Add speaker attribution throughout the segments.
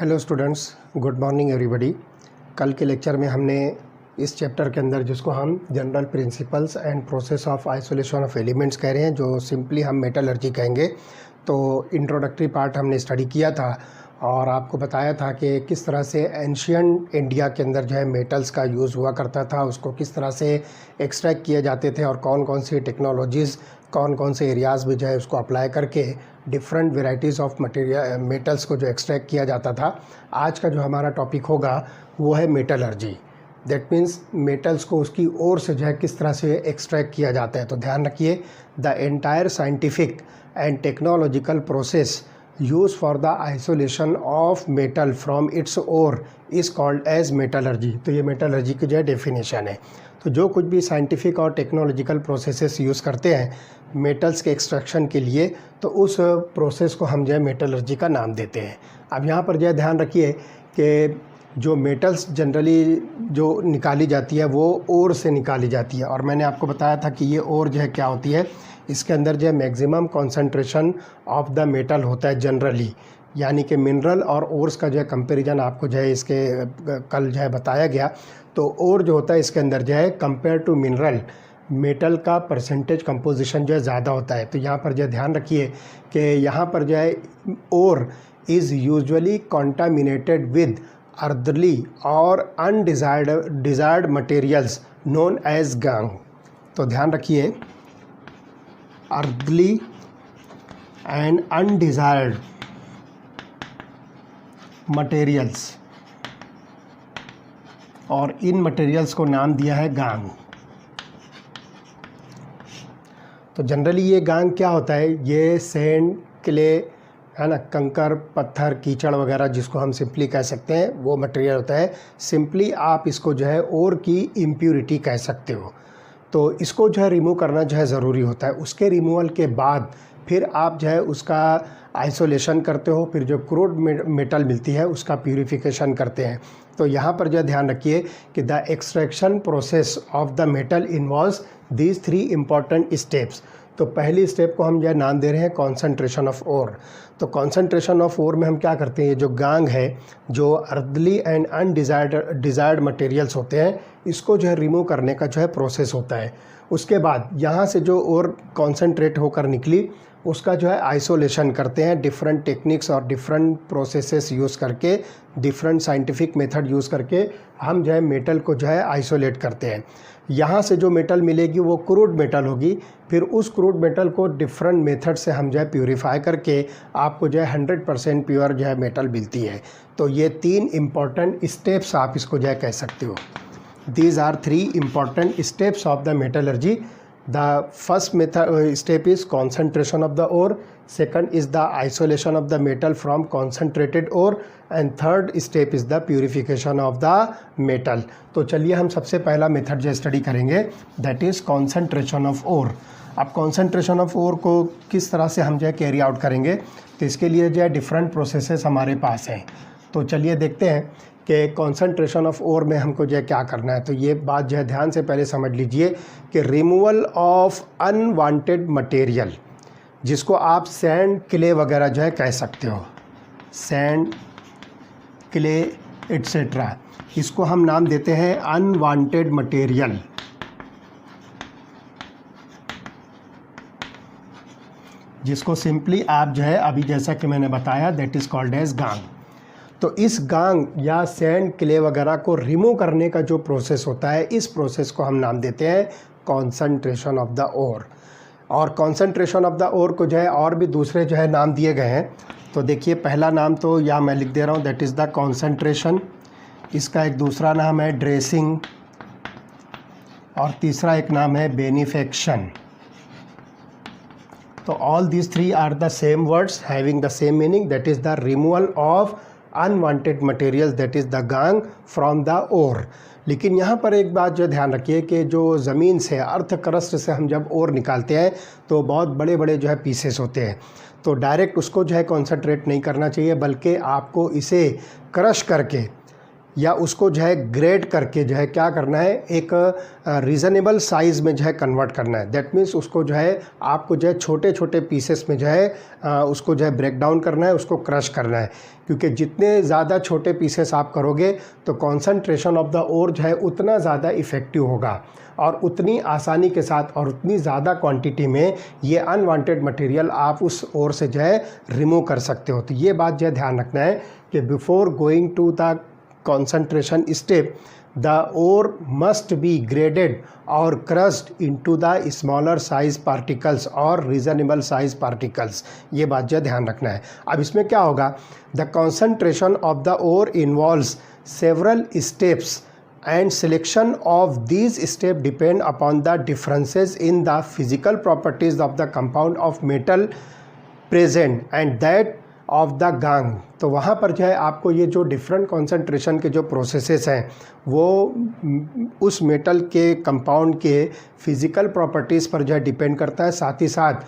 Speaker 1: Hello students, good morning everybody. कल के lecture में हमने इस चैप्टर के अंदर जिसको हम general principles and process of isolation of elements कह रहे हैं, जो सिंपली हम मेटलर्जी कहेंगे, तो इंट्रोडक्टरी पार्ट हमने स्टडी किया था और आपको बताया था कि किस तरह से एंशियंट इंडिया के अंदर जो है मेटल्स का यूज़ हुआ करता था, उसको किस तरह से एक्सट्रैक्ट किए जाते थे और कौन कौन सी टेक्नोलॉजीज़ कौन कौन से एरियाज़ में जो है उसको अप्लाई करके different varieties of material metals को जो एक्सट्रैक्ट किया जाता था। आज का जो हमारा टॉपिक होगा वो है मेटलर्जी। दैट मीन्स मेटल्स को उसकी ओर से जो है किस तरह से एक्सट्रैक्ट किया जाता है। तो ध्यान रखिए, the entire scientific and technological process use for the isolation of metal from its ore is called as metallurgy. तो ये मेटलर्जी की जो है डेफिनेशन है। तो जो कुछ भी साइंटिफिक और टेक्नोलॉजिकल प्रोसेसेस यूज़ करते हैं मेटल्स के एक्सट्रैक्शन के लिए, तो उस प्रोसेस को हम जो है मेटलर्जी का नाम देते हैं। अब यहाँ पर जो है ध्यान रखिए कि जो मेटल्स जनरली जो निकाली जाती है वो ओर से निकाली जाती है, और मैंने आपको बताया था कि ये ओर जो है क्या होती है, इसके अंदर जो है maximum concentration of the metal होता है जनरली। यानी कि मिनरल और ओर्स का जो है कंपैरिजन आपको जो है इसके कल जो है बताया गया। तो ओर जो होता है इसके अंदर जो है कंपेयर टू मिनरल मेटल का परसेंटेज कंपोजिशन जो है ज़्यादा होता है। तो यहाँ पर जो है ध्यान रखिए कि यहाँ पर जो है ore is usually contaminated with earthly और desired materials known as gangue. तो ध्यान रखिए, अर्थली एंड अनडिज़ायर्ड मटेरियल्स, और इन मटेरियल्स को नाम दिया है गांग। तो जनरली ये गांग क्या होता है, ये सैंड, क्ले है ना, कंकर, पत्थर, कीचड़ वगैरह जिसको हम सिंपली कह सकते हैं, वो मटेरियल होता है। सिंपली आप इसको जो है ओर की इम्प्योरिटी कह सकते हो। तो इसको जो है रिमूव करना जो है ज़रूरी होता है। उसके रिमूवल के बाद फिर आप जो है उसका आइसोलेशन करते हो, फिर जो क्रूड मेटल मिलती है उसका प्यूरिफिकेशन करते हैं। तो यहाँ पर जो ध्यान रखिए कि the extraction process of the metal involves these 3 important steps. तो पहली स्टेप को हम जो है नाम दे रहे हैं कॉन्सेंट्रेशन ऑफ ओर। तो कॉन्सेंट्रेशन ऑफ ओर में हम क्या करते हैं, ये जो गांग है, जो अर्थली एंड अनडिज़ायर्ड मटेरियल्स होते हैं, इसको जो है रिमूव करने का जो है प्रोसेस होता है। उसके बाद यहाँ से जो ओर कॉन्सेंट्रेट होकर निकली उसका जो है आइसोलेशन करते हैं डिफरेंट टेक्निक्स और डिफरेंट प्रोसेसेस यूज़ करके, डिफरेंट साइंटिफिक मेथड यूज़ करके हम जो है मेटल को जो है आइसोलेट करते हैं। यहाँ से जो मेटल मिलेगी वो क्रूड मेटल होगी। फिर उस क्रूड मेटल को डिफरेंट मेथड से हम जो है प्यूरीफाई करके आपको जो है 100% प्योर जो है मेटल मिलती है। तो ये 3 इम्पॉर्टेंट स्टेप्स आप इसको जो है कह सकते हो। These are 3 important steps of the metallurgy. The first step is concentration of the ore, second is the isolation of the metal from concentrated ore, and third step is the purification of the metal. तो चलिए हम सबसे पहला method जो study करेंगे, that is concentration of ore. अब concentration of ore को किस तरह से हम जो है कैरी आउट करेंगे, तो इसके लिए जो है डिफरेंट प्रोसेसेस हमारे पास हैं। तो चलिए देखते हैं कि कॉन्सेंट्रेशन ऑफ ओर में हमको जो है क्या करना है। तो ये बात जो है ध्यान से पहले समझ लीजिए कि रिमूवल ऑफ अनवांटेड मटेरियल, जिसको आप सैंड, क्ले वगैरह जो है कह सकते हो, सैंड, क्ले एट्सेट्रा, इसको हम नाम देते हैं अनवांटेड मटेरियल। जिसको सिंपली आप जो है अभी जैसा कि मैंने बताया, दैट इज़ कॉल्ड एज गांग। तो इस गांग या सैंड, क्ले वगैरह को रिमूव करने का जो प्रोसेस होता है, इस प्रोसेस को हम नाम देते हैं कॉन्सेंट्रेशन ऑफ द ओर। और कॉन्सेंट्रेशन ऑफ द ओर को जो है और भी दूसरे जो है नाम दिए गए हैं। तो देखिए, पहला नाम तो यहाँ मैं लिख दे रहा हूँ, दैट इज़ द कॉन्सेंट्रेशन। इसका एक दूसरा नाम है ड्रेसिंग, और तीसरा एक नाम है बेनिफेक्शन। तो all these 3 are the same words having the same meaning, that is the removal of unwanted material, that is the gangue from the ore. लेकिन यहाँ पर एक बात जो ध्यान रखिए कि जो ज़मीन से, अर्थ क्रस्ट से हम जब ओर निकालते हैं तो बहुत बड़े बड़े जो है पीसेस होते हैं। तो डायरेक्ट उसको जो है कॉन्सेंट्रेट नहीं करना चाहिए, बल्कि आपको इसे क्रश करके या उसको जो है ग्रेड करके जो है क्या करना है, एक रीज़नेबल साइज़ में जो है कन्वर्ट करना है। दैट मीन्स उसको जो है आपको जो है छोटे छोटे पीसेस में जो है उसको जो है ब्रेक डाउन करना है, उसको क्रश करना है, क्योंकि जितने ज़्यादा छोटे पीसेस आप करोगे तो कॉन्सेंट्रेशन ऑफ द ओर जो है उतना ज़्यादा इफ़ेक्टिव होगा और उतनी आसानी के साथ और उतनी ज़्यादा क्वांटिटी में ये अनवांटेड मटेरियल आप उस ओर से जो है रिमूव कर सकते हो। तो ये बात जो है ध्यान रखना है कि before going to the concentration step the ore must be graded or crushed into the smaller size particles or reasonable size particles। ये बात जो ध्यान रखना है। अब इसमें क्या होगा, the concentration of the ore involves several steps and selection of these steps depend upon the differences in the physical properties of the compound of metal present and that of the gangue. तो वहाँ पर जो है आपको ये जो different concentration के जो प्रोसेसेस हैं वो उस मेटल के कंपाउंड के फिज़िकल प्रॉपर्टीज़ पर जो है डिपेंड करता है, साथ ही साथ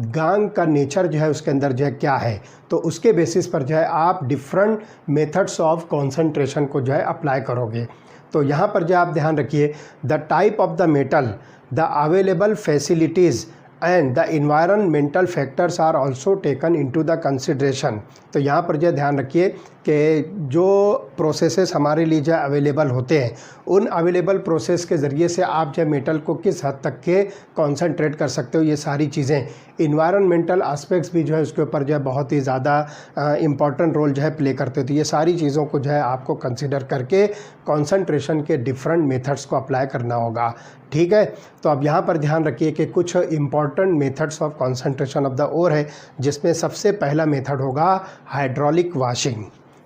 Speaker 1: गांग का नेचर जो है उसके अंदर जो है क्या है, तो उसके बेसिस पर जो है आप डिफरेंट मेथड्स ऑफ कॉन्सेंट्रेशन को जो है अप्लाई करोगे। तो यहाँ पर जो आप ध्यान रखिए, the type of the metal, the available facilities and the environmental factors are also taken into the consideration. तो यहाँ पर जो ध्यान रखिए कि जो प्रोसेसेस हमारे लिए जो अवेलेबल होते हैं उन अवेलेबल प्रोसेस के ज़रिए से आप जो मेटल को किस हद तक के कॉन्सेंट्रेट कर सकते हो, ये सारी चीज़ें इन्वायरमेंटल एस्पेक्ट्स भी जो है उसके ऊपर जो है बहुत ही ज़्यादा इम्पॉर्टेंट रोल जो है प्ले करते हो। तो ये सारी चीज़ों को जो है आपको कंसिडर करके कॉन्सेंट्रेशन के डिफरेंट मेथड्स को अप्लाई करना होगा। ठीक है, तो अब यहाँ पर ध्यान रखिए कि कुछ important methods of concentration of the ore है, जिसमें सबसे पहला मेथड होगा हाइड्रोलिक वाशिंग।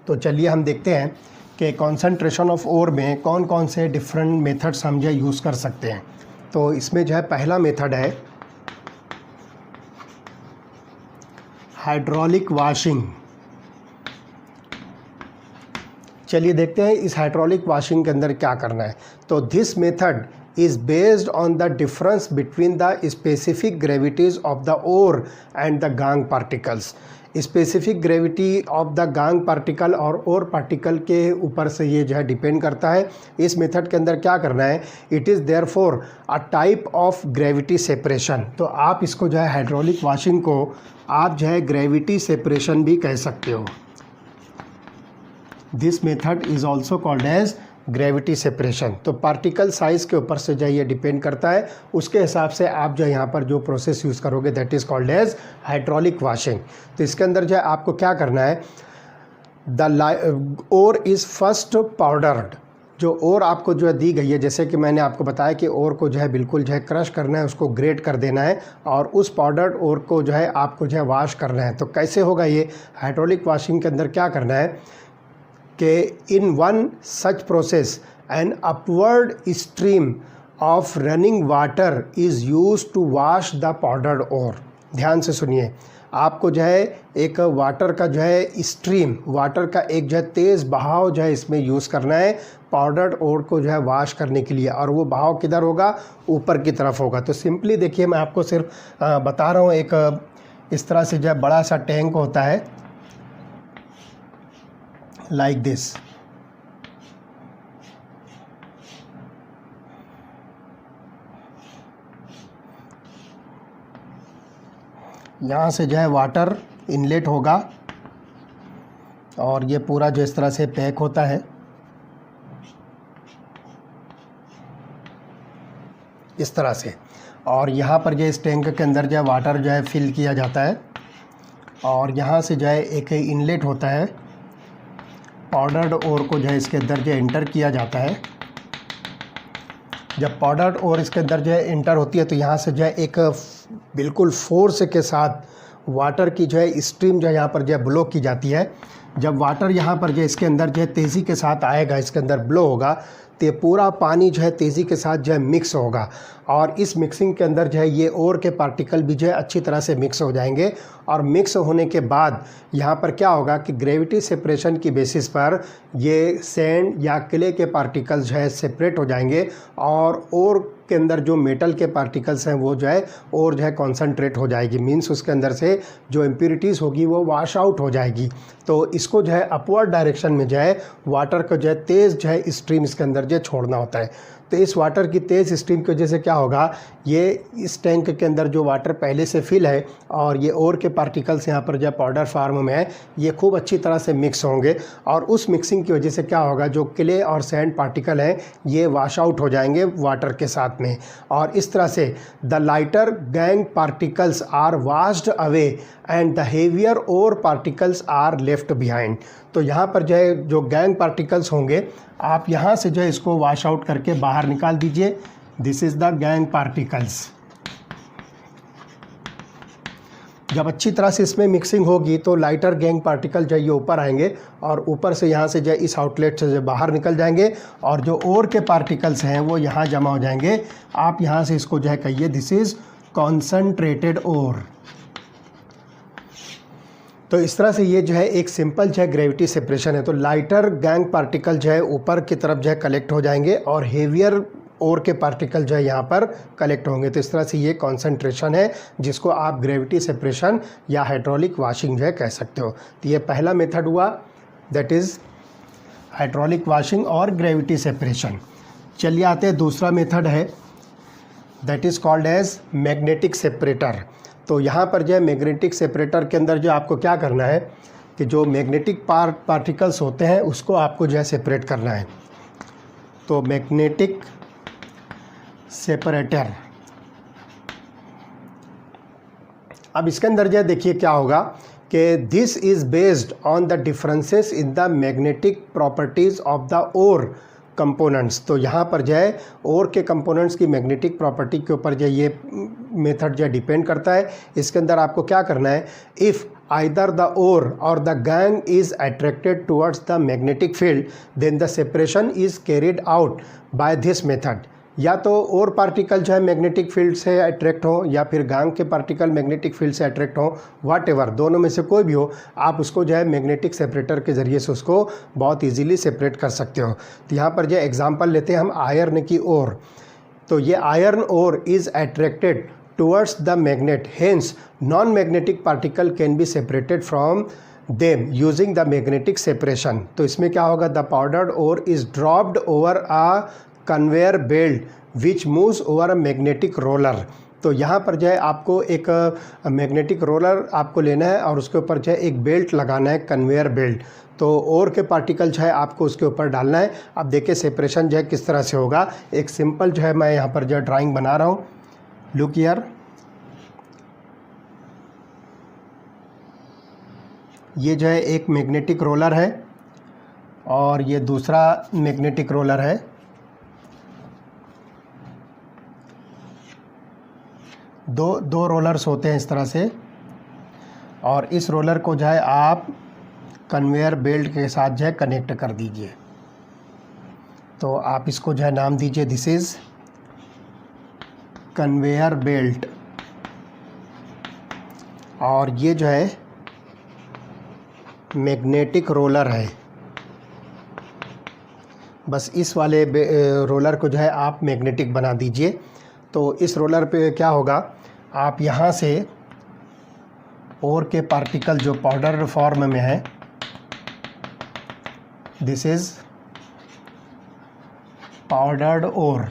Speaker 1: तो चलिए हम देखते हैं कि कॉन्सेंट्रेशन ऑफ ओर में कौन कौन से डिफरेंट मेथड्स हम जो यूज़ कर सकते हैं। तो इसमें जो है पहला मेथड है हाइड्रोलिक वाशिंग। चलिए देखते हैं इस हाइड्रोलिक वाशिंग के अंदर क्या करना है। तो this method is based on the difference between the specific gravities of the ore and the gangue particles। Specific gravity of the गांग particle और ओर पार्टिकल के ऊपर से ये जो है डिपेंड करता है। इस मेथड के अंदर क्या करना है, it is therefore a type of gravity separation. तो आप इसको जो है हाइड्रोलिक वाशिंग को आप जो है ग्रेविटी सेपरेशन भी कह सकते हो। This method is also called as gravity separation. तो पार्टिकल साइज़ के ऊपर से जो ये डिपेंड करता है, उसके हिसाब से आप जो यहाँ पर जो प्रोसेस यूज़ करोगे that is called as hydraulic washing. तो इसके अंदर जो है आपको क्या करना है, the ore is first powdered. जो ओर आपको जो है दी गई है, जैसे कि मैंने आपको बताया कि ओर को जो है बिल्कुल जो है क्रश करना है, उसको ग्रेट कर देना है और उस पाउडर्ड ओर को जो है आपको जो है वॉश करना है। तो कैसे होगा ये, हाइड्रोलिक वाशिंग के अंदर क्या करना है कि in one such process an upward stream of running water is use to wash the powdered ore. ध्यान से सुनिए, आपको जो है एक वाटर का जो है स्ट्रीम, वाटर का एक जो है तेज़ बहाव जो है इसमें यूज़ करना है पाउडर्ड ओर को जो है वॉश करने के लिए, और वो बहाव किधर होगा, ऊपर की तरफ होगा। तो सिंपली देखिए, मैं आपको सिर्फ बता रहा हूँ, एक इस तरह से जो है बड़ा सा टैंक होता है लाइक दिस। यहाँ से जो है वाटर इनलेट होगा और ये पूरा जो इस तरह से पैक होता है, इस तरह से, और यहाँ पर जो इस टैंक के अंदर जो है वाटर जो है फिल किया जाता है और यहाँ से जो है एक इनलेट होता है, पाउडर्ड ओर को जो है इसके अंदर जो एंटर किया जाता है। जब पाउडर्ड ओर इसके अंदर जो है एंटर होती है तो यहाँ से जो है एक बिल्कुल फोर्स के साथ वाटर की जो है स्ट्रीम जो है यहाँ पर जो है ब्लो की जाती है। जब वाटर यहाँ पर जो इसके अंदर जो है तेज़ी के साथ आएगा, इसके अंदर ब्लो होगा, तो ये पूरा पानी जो है तेज़ी के साथ जो है मिक्स होगा, और इस मिक्सिंग के अंदर जो है ये ओर के पार्टिकल भी जो है अच्छी तरह से मिक्स हो जाएंगे। और मिक्स होने के बाद यहाँ पर क्या होगा कि ग्रेविटी सेपरेशन की बेसिस पर ये सैंड या क्ले के पार्टिकल्स जो है सेपरेट हो जाएंगे, और ओर के अंदर जो मेटल के पार्टिकल्स हैं वो जो है और जो है कॉन्सनट्रेट हो जाएगी, मीन्स उसके अंदर से जो इम्प्यूरिटीज़ होगी वो वॉश आउट हो जाएगी। तो इसको जो है अपवर्ड डायरेक्शन में जो है वाटर को जो है तेज़ जो है स्ट्रीम इसके अंदर जो छोड़ना होता है। तो इस वाटर की तेज़ स्ट्रीम की वजह से क्या होगा, ये इस टैंक के अंदर जो वाटर पहले से फिल है और ये ओर के पार्टिकल्स यहाँ पर जो पाउडर फार्म में है, ये खूब अच्छी तरह से मिक्स होंगे, और उस मिक्सिंग की वजह से क्या होगा, जो क्ले और सैंड पार्टिकल हैं ये वॉश आउट हो जाएंगे वाटर के साथ में। और इस तरह से the lighter gangue particles are washed away and the heavier ore particles are left behind. तो यहाँ पर जो है जो गैंग पार्टिकल्स होंगे, आप यहाँ से जो है इसको वॉश आउट करके बाहर निकाल दीजिए। This is the gang particles. जब अच्छी तरह से इसमें मिक्सिंग होगी तो लाइटर गैंग पार्टिकल जो है ये ऊपर आएंगे, और ऊपर से यहाँ से जो है इस आउटलेट से जो बाहर निकल जाएंगे, और जो ओर के पार्टिकल्स हैं वो यहाँ जमा हो जाएंगे। आप यहाँ से इसको जो है कहिए दिस इज़ कॉन्सनट्रेटेड ओर। तो इस तरह से ये जो है एक सिंपल जो है ग्रेविटी सेपरेशन है। तो लाइटर गैंग पार्टिकल जो है ऊपर की तरफ जो है कलेक्ट हो जाएंगे, और हेवियर ओर के पार्टिकल जो है यहाँ पर कलेक्ट होंगे। तो इस तरह से ये कॉन्सेंट्रेशन है जिसको आप ग्रेविटी सेपरेशन या हाइड्रोलिक वॉशिंग जो है कह सकते हो। तो ये पहला मेथड हुआ, दैट इज़ हाइड्रोलिक वॉशिंग और ग्रेविटी सेपरेशन। चलिए आते हैं दूसरा मेथड है, that is called as magnetic separator. तो यहाँ पर जो है मैग्नेटिक सेपरेटर के अंदर जो आपको क्या करना है कि जो मैग्नेटिक पार्टिकल्स होते हैं उसको आपको जो है सेपरेट करना है। तो मैग्नेटिक सेपरेटर, अब इसके अंदर जो है देखिए क्या होगा कि this is based on the differences in the magnetic properties of the ore components. तो यहाँ पर जो है ओर के कंपोनेंट्स की मैग्नेटिक प्रॉपर्टी के ऊपर जो ये मेथड जो डिपेंड करता है। इसके अंदर आपको क्या करना है, इफ़ आइदर द ओर और the gangue is attracted towards the magnetic field then the separation is carried out by this method. या तो ओर पार्टिकल जो है मैग्नेटिक फील्ड से अट्रैक्ट हो, या फिर गैंग के पार्टिकल मैग्नेटिक फील्ड से अट्रैक्ट हो, वाट एवर, दोनों में से कोई भी हो, आप उसको जो है मैग्नेटिक सेपरेटर के ज़रिए से उसको बहुत इजीली सेपरेट कर सकते हो। तो यहाँ पर जो एग्जांपल लेते हैं हम आयरन की ओर। तो ये iron ore is attracted towards the magnet, hence non magnetic particle can be separated from them using the magnetic separation. तो इसमें क्या होगा, the powdered ore is dropped over a conveyor belt which moves over a magnetic roller. तो यहाँ पर जो है आपको एक मैग्नेटिक रोलर आपको लेना है और उसके ऊपर जो है एक बेल्ट लगाना है, कन्वेयर बेल्ट। तो ओर के पार्टिकल जो है आपको उसके ऊपर डालना है। अब देखिए सेपरेशन जो है किस तरह से होगा। एक सिंपल जो है मैं यहाँ पर जो है ड्राइंग बना रहा हूँ, लुक हियर। ये जो है एक मैग्नेटिक रोलर है और ये दूसरा मैग्नेटिक रोलर है। दो रोलर्स होते हैं इस तरह से, और इस रोलर को जो है आप कन्वेयर बेल्ट के साथ जो है कनेक्ट कर दीजिए। तो आप इसको जो है नाम दीजिए दिस इज़ कन्वेयर बेल्ट, और ये जो है मैग्नेटिक रोलर है। बस इस वाले रोलर को जो है आप मैग्नेटिक बना दीजिए। तो इस रोलर पे क्या होगा, आप यहाँ से ओर के पार्टिकल जो पाउडर फॉर्म में है, दिस इज़ पाउडर्ड ओर,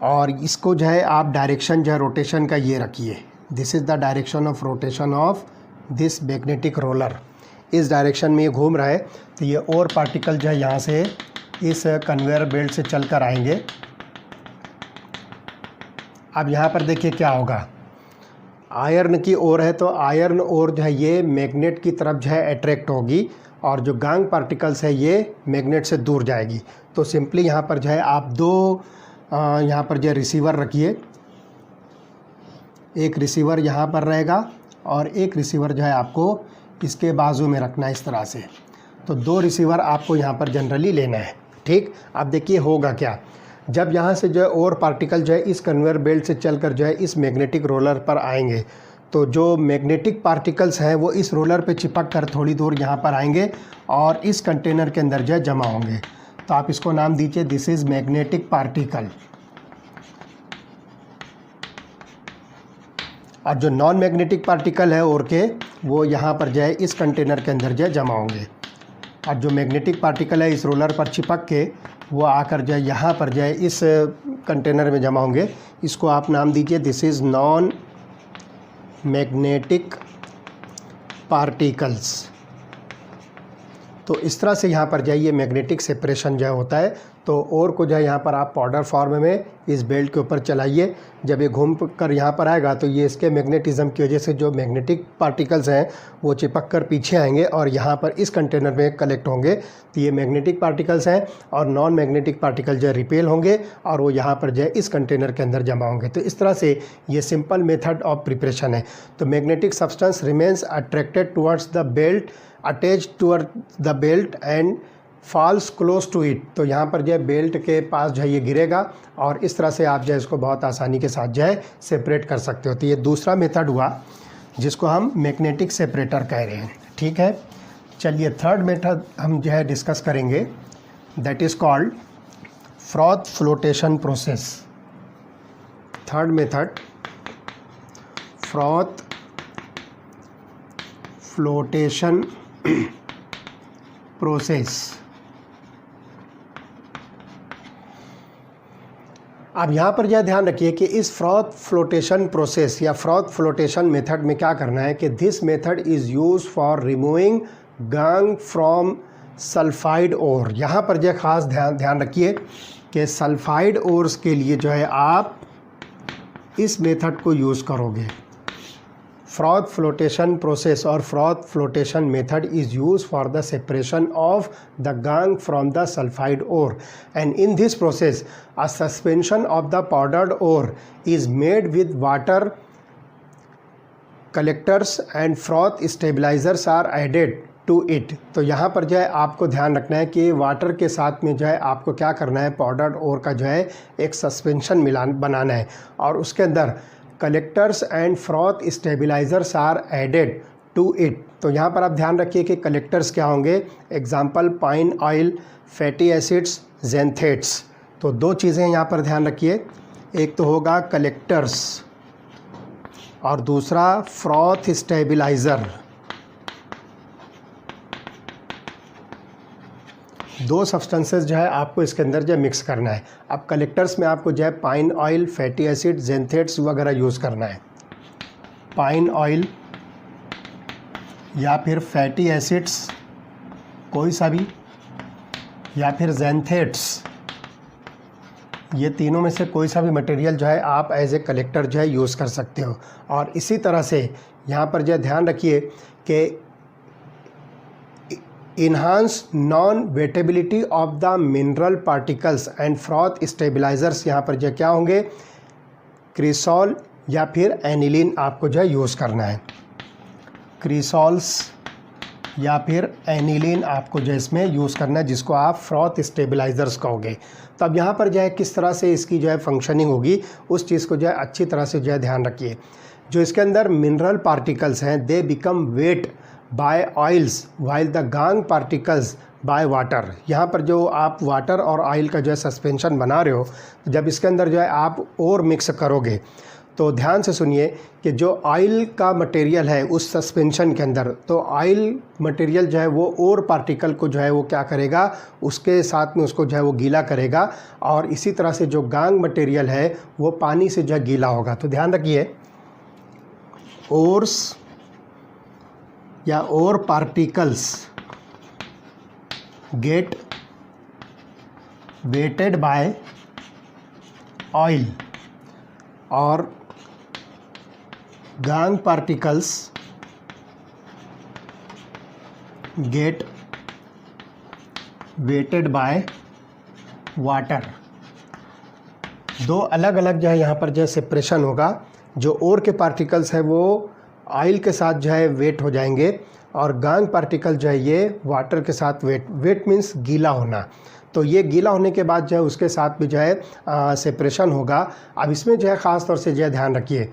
Speaker 1: और इसको जो है आप डायरेक्शन जो है रोटेशन का ये रखिए, this is the direction of rotation of this magnetic roller. इस डायरेक्शन में ये घूम रहा है। तो ये ओर पार्टिकल जो है यहाँ से इस कन्वेयर बेल्ट से चल कर आएंगे। अब यहाँ पर देखिए क्या होगा, आयरन की ओर है तो आयरन ओर जो है ये मैग्नेट की तरफ जो है अट्रैक्ट होगी, और जो गैंग पार्टिकल्स है ये मैग्नेट से दूर जाएगी। तो सिंपली यहाँ पर जो है आप दो यहाँ पर जो है रिसीवर रखिए, एक रिसीवर यहाँ पर रहेगा और एक रिसीवर जो है आपको इसके बाजू में रखना है इस तरह से। तो 2 रिसीवर आपको यहाँ पर जनरली लेना है। ठीक, अब देखिए होगा क्या, जब यहाँ से जो है और पार्टिकल जो है इस कन्वेयर बेल्ट से चलकर जो है इस मैग्नेटिक रोलर पर आएंगे, तो जो मैग्नेटिक पार्टिकल्स हैं वो इस रोलर पे चिपक कर थोड़ी दूर यहाँ पर आएंगे और इस कंटेनर के अंदर जो है जमा होंगे। तो आप इसको नाम दीजिए दिस इज़ मैग्नेटिक पार्टिकल। और जो नॉन मैग्नेटिक पार्टिकल है और के, वो यहाँ पर जो है इस कंटेनर के अंदर जो है जमा होंगे। और जो मैग्नेटिक पार्टिकल है इस रोलर पर चिपक के वो आकर जो है यहाँ पर जो है इस कंटेनर में जमा होंगे। इसको आप नाम दीजिए this is non magnetic particles. तो इस तरह से यहाँ पर जो है ये मैग्नेटिक सेपरेशन जो होता है। तो और को जो है यहाँ पर आप पाउडर फॉर्म में इस बेल्ट के ऊपर चलाइए, जब ये घूम कर यहाँ पर आएगा तो ये इसके मैग्नेटिज्म की वजह से जो मैग्नेटिक पार्टिकल्स हैं वो चिपक कर पीछे आएंगे और यहाँ पर इस कंटेनर में कलेक्ट होंगे। तो ये मैग्नेटिक पार्टिकल्स हैं और नॉन मैग्नेटिक पार्टिकल जो है रिपेल होंगे और वो यहाँ पर जो है इस कंटेनर के अंदर जमा होंगे। तो इस तरह से ये सिंपल मेथड ऑफ प्रिपरेशन है। तो magnetic substance remains attracted towards the belt, attach toward the belt and falls close to it. तो यहाँ पर जो है बेल्ट के पास जो है ये गिरेगा और इस तरह से आप जो है इसको बहुत आसानी के साथ जो है सेपरेट कर सकते हो। तो ये दूसरा मेथड हुआ जिसको हम मैग्नेटिक सेपरेटर कह रहे हैं। ठीक है, चलिए थर्ड मेथड हम जो है डिस्कस करेंगे, that is called froth flotation process. Third method froth flotation process. अब यहाँ पर यह ध्यान रखिए कि इस फ्रॉथ फ्लोटेशन प्रोसेस या फ्रॉथ फ्लोटेशन मेथड में क्या करना है कि this method is use for removing gangue from sulphide ore. यहाँ पर यह खास ध्यान रखिए कि सल्फाइड ओर्स के लिए जो है आप इस मेथड को यूज़ करोगे। फ्रॉथ फ्लोटेशन प्रोसेस और froth flotation method is used for the separation of the gangue from the sulfide ore, and in this process a suspension of the powdered ore is made with water collectors and froth stabilizers are added to it। तो यहाँ पर जो है आपको ध्यान रखना है कि वाटर के साथ में जो है आपको क्या करना है, पाउडर्ड ओर का जो है एक सस्पेंशन बनाना है और उसके अंदर collectors and froth stabilisers are added to it. तो यहाँ पर आप ध्यान रखिए कि कलेक्टर्स क्या होंगे, example pine oil, fatty acids, xanthates. तो 2 चीज़ें यहाँ पर ध्यान रखिए, एक तो होगा कलेक्टर्स और दूसरा फ्रॉथ स्टेबलाइज़र। 2 सब्सटेंसेस जो है आपको इसके अंदर जो है मिक्स करना है। अब कलेक्टर्स में आपको जो है पाइन ऑयल, फैटी एसिड, जेंथेट्स वगैरह यूज़ करना है। पाइन ऑयल या फिर फैटी एसिड्स कोई सा भी, या फिर जेंथेट्स, ये तीनों में से कोई सा भी मटेरियल जो है आप एज ए कलेक्टर जो है यूज़ कर सकते हो। और इसी तरह से यहाँ पर जो है ध्यान रखिए कि enhance non-wettability of the mineral particles and froth stabilizers। यहाँ पर जो क्या होंगे, क्रिसॉल या फिर एनिलीन आपको जो है यूज़ करना है। क्रिसॉल्स या फिर एनिलीन आपको जो इसमें यूज़ करना है, जिसको आप फ्रॉथ स्टेबलाइजर्स कहोगे। तो अब यहाँ पर जो है किस तरह से इसकी जो है फंक्शनिंग होगी उस चीज़ को जो है अच्छी तरह से जो है ध्यान रखिए। जो इसके अंदर मिनरल पार्टिकल्स हैं they become weight by oils while the gangue particles by water. यहाँ पर जो आप वाटर और ऑयल का जो है सस्पेंशन बना रहे हो, जब इसके अंदर जो है आप और मिक्स करोगे तो ध्यान से सुनिए कि जो ऑयल का मटेरियल है उस सस्पेंशन के अंदर, तो ऑयल मटेरियल जो है वो और पार्टिकल को जो है वो क्या करेगा, उसके साथ में उसको जो है वो गीला करेगा और इसी तरह से जो गांग मटेरियल है वो पानी से जो है गीला होगा। तो ध्यान रखिए, ओर्स या ore particles get wetted by oil और gangue particles get wetted by water. 2 अलग अलग जो है यहाँ पर जो है सेपरेशन होगा। जो ओर के पार्टिकल्स है वो ऑयल के साथ जो है वेट हो जाएंगे और गांग पार्टिकल जो है ये वाटर के साथ वेट मीन्स गीला होना। तो ये गीला होने के बाद जो है उसके साथ भी जो है सेपरेशन होगा। अब इसमें जो है ख़ास तौर से जो है ध्यान रखिए,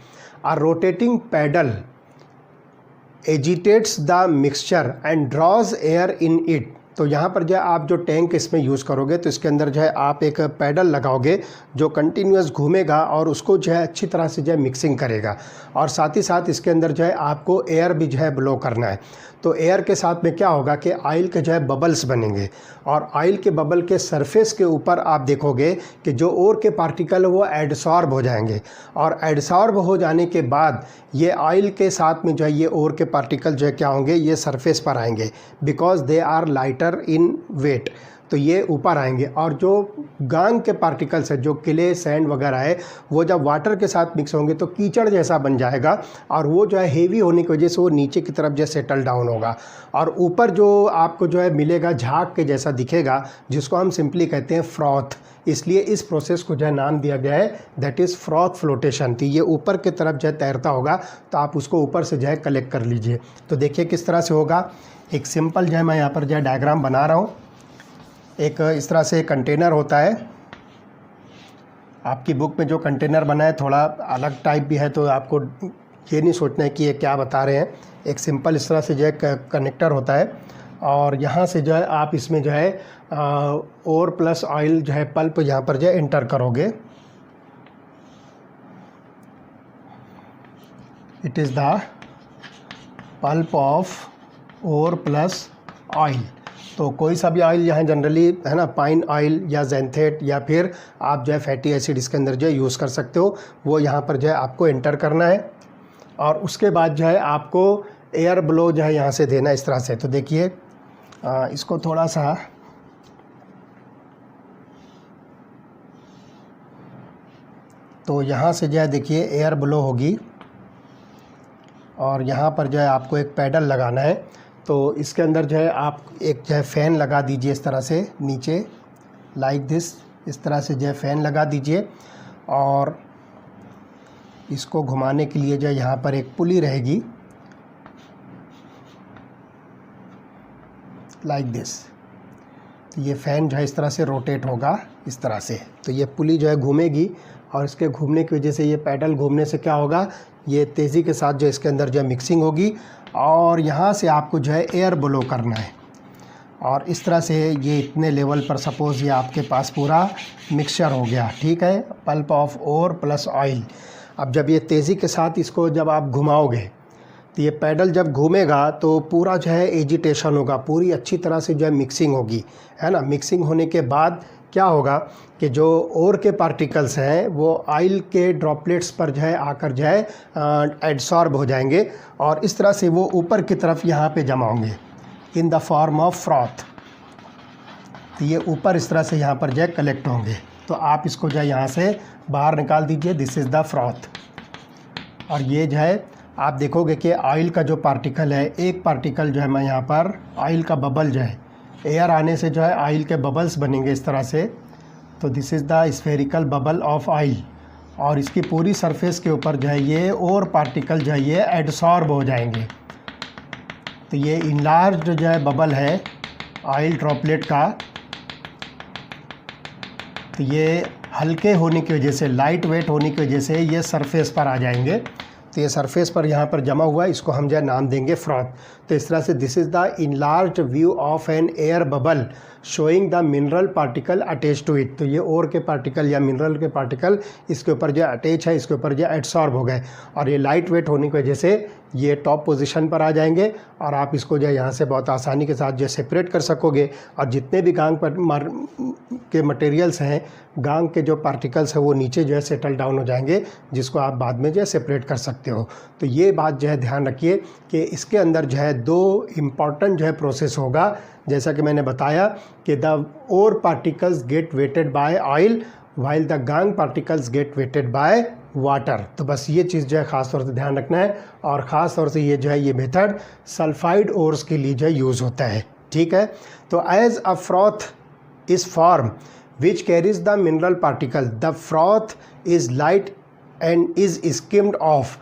Speaker 1: rotating paddle agitates the mixture and draws air in it. तो यहाँ पर जो है आप जो टैंक इसमें यूज़ करोगे तो इसके अंदर जो है आप एक पैडल लगाओगे जो कंटिन्यूस घूमेगा और उसको जो है अच्छी तरह से जो है मिक्सिंग करेगा, और साथ ही साथ इसके अंदर जो है आपको एयर भी जो है ब्लो करना है। तो एयर के साथ में क्या होगा कि ऑयल के जो है बबल्स बनेंगे, और ऑयल के बबल के सरफेस के ऊपर आप देखोगे कि जो ओर के पार्टिकल है वो एडसॉर्ब हो जाएंगे, और एडसॉर्ब हो जाने के बाद ये ऑयल के साथ में जो है ये ओर के पार्टिकल जो है क्या होंगे, ये सरफेस पर आएंगे because they are lighter in weight. तो ये ऊपर आएंगे, और जो गांग के पार्टिकल्स है जो क्ले सैंड वगैरह है वो जब वाटर के साथ मिक्स होंगे तो कीचड़ जैसा बन जाएगा, और वो जो है हेवी होने की वजह से वो नीचे की तरफ जो सेटल डाउन होगा, और ऊपर जो आपको जो है मिलेगा झाग के जैसा दिखेगा, जिसको हम सिंपली कहते हैं फ्रॉथ। इसलिए इस प्रोसेस को जो है नाम दिया गया है दैट इज़ फ्रॉथ फ्लोटेशन। तो ये ऊपर की तरफ जो है तैरता होगा, तो आप उसको ऊपर से जो है कलेक्ट कर लीजिए। तो देखिए किस तरह से होगा। एक सिंपल जो है मैं यहाँ पर जो है डायग्राम बना रहा हूँ। एक इस तरह से कंटेनर होता है, आपकी बुक में जो कंटेनर बना है थोड़ा अलग टाइप भी है, तो आपको ये नहीं सोचना है कि ये क्या बता रहे हैं। एक सिंपल इस तरह से जो है कनेक्टर होता है, और यहाँ से जो है आप इसमें जो है ओर प्लस ऑयल जो है पल्प यहाँ पर जो है इंटर करोगे। It is the pulp of ore plus oil. तो कोई सा भी ऑयल यहाँ जनरली है ना, पाइन ऑयल या जेंथेट, या फिर आप जो है फैटी एसिड इसके अंदर जो है यूज़ कर सकते हो, वो यहाँ पर जो है आपको एंटर करना है, और उसके बाद जो है आपको एयर ब्लो जो है यहाँ से देना इस तरह से। तो देखिए इसको थोड़ा सा तो यहाँ से जो है देखिए एयर ब्लो होगी, और यहाँ पर जो है आपको एक पैडल लगाना है। तो इसके अंदर जो है आप एक जो है फ़ैन लगा दीजिए इस तरह से नीचे, लाइक दिस, इस तरह से जो है फ़ैन लगा दीजिए, और इसको घुमाने के लिए जो है यहाँ पर एक पुली रहेगी लाइक दिस। तो ये फ़ैन जो है इस तरह से रोटेट होगा इस तरह से, तो ये पुली जो है घूमेगी, और इसके घूमने की वजह से ये पैडल घूमने से क्या होगा, ये तेज़ी के साथ जो इसके अंदर जो है मिक्सिंग होगी, और यहाँ से आपको जो है एयर ब्लो करना है, और इस तरह से ये इतने लेवल पर सपोज़ ये आपके पास पूरा मिक्सचर हो गया, ठीक है, pulp of ore plus oil. अब जब ये तेज़ी के साथ इसको जब आप घुमाओगे तो ये पैडल जब घूमेगा तो पूरा जो है एजिटेशन होगा, पूरी अच्छी तरह से जो है मिक्सिंग होगी, है ना। मिक्सिंग होने के बाद क्या होगा कि जो ओर के पार्टिकल्स हैं वो ऑयल के ड्रॉपलेट्स पर जो है आकर जो है एडसॉर्ब हो जाएंगे, और इस तरह से वो ऊपर की तरफ यहाँ पे जमा होंगे in the form of froth. तो ये ऊपर इस तरह से यहाँ पर जो है कलेक्ट होंगे। तो आप इसको जो है यहाँ से बाहर निकाल दीजिए, दिस इज़ द फ्रॉथ। और ये जो है आप देखोगे कि ऑयल का जो पार्टिकल है, एक पार्टिकल जो है मैं यहाँ पर ऑयल का बबल जो है, एयर आने से जो है ऑयल के बबल्स बनेंगे इस तरह से। तो this is the spherical bubble of oil, और इसकी पूरी सरफेस के ऊपर जो है ये और पार्टिकल जो है ये एडसॉर्ब हो जाएंगे। तो ये इनलार्ज जो है बबल है ऑयल ड्रॉपलेट का, तो ये हल्के होने की वजह से, लाइट वेट होने की वजह से ये सरफेस पर आ जाएंगे। तो ये सरफेस पर यहाँ पर जमा हुआ है, इसको हम जो है नाम देंगे फ्रॉथ। तो इस तरह से this is the enlarged view of an air bubble showing the mineral particle attach to it. तो ये ओर के पार्टिकल या मिनरल के पार्टिकल इसके ऊपर जो अटैच है, इसके ऊपर जो एडसॉर्ब हो गए, और ये लाइट वेट होने की वजह से ये टॉप पोजीशन पर आ जाएंगे, और आप इसको जो है यहाँ से बहुत आसानी के साथ जो सेपरेट कर सकोगे। और जितने भी गांग पर के मटेरियल्स हैं, गांग के जो पार्टिकल्स हैं वो नीचे जो है सेटल डाउन हो जाएंगे, जिसको आप बाद में जो है सेपरेट कर सकते हो। तो ये बात जो है ध्यान रखिए कि इसके अंदर जो है दो इम्पॉर्टेंट जो है प्रोसेस होगा, जैसा कि मैंने बताया कि the ore particles get wetted by oil while the gangue particles get wetted by water. तो बस ये चीज़ जो है ख़ास तौर से ध्यान रखना है, और ख़ास तौर से ये जो है ये मेथड सल्फाइड ओर्स के लिए जो है यूज़ होता है, ठीक है। तो as a froth is form which carries the mineral particle, the froth is light and is skimmed off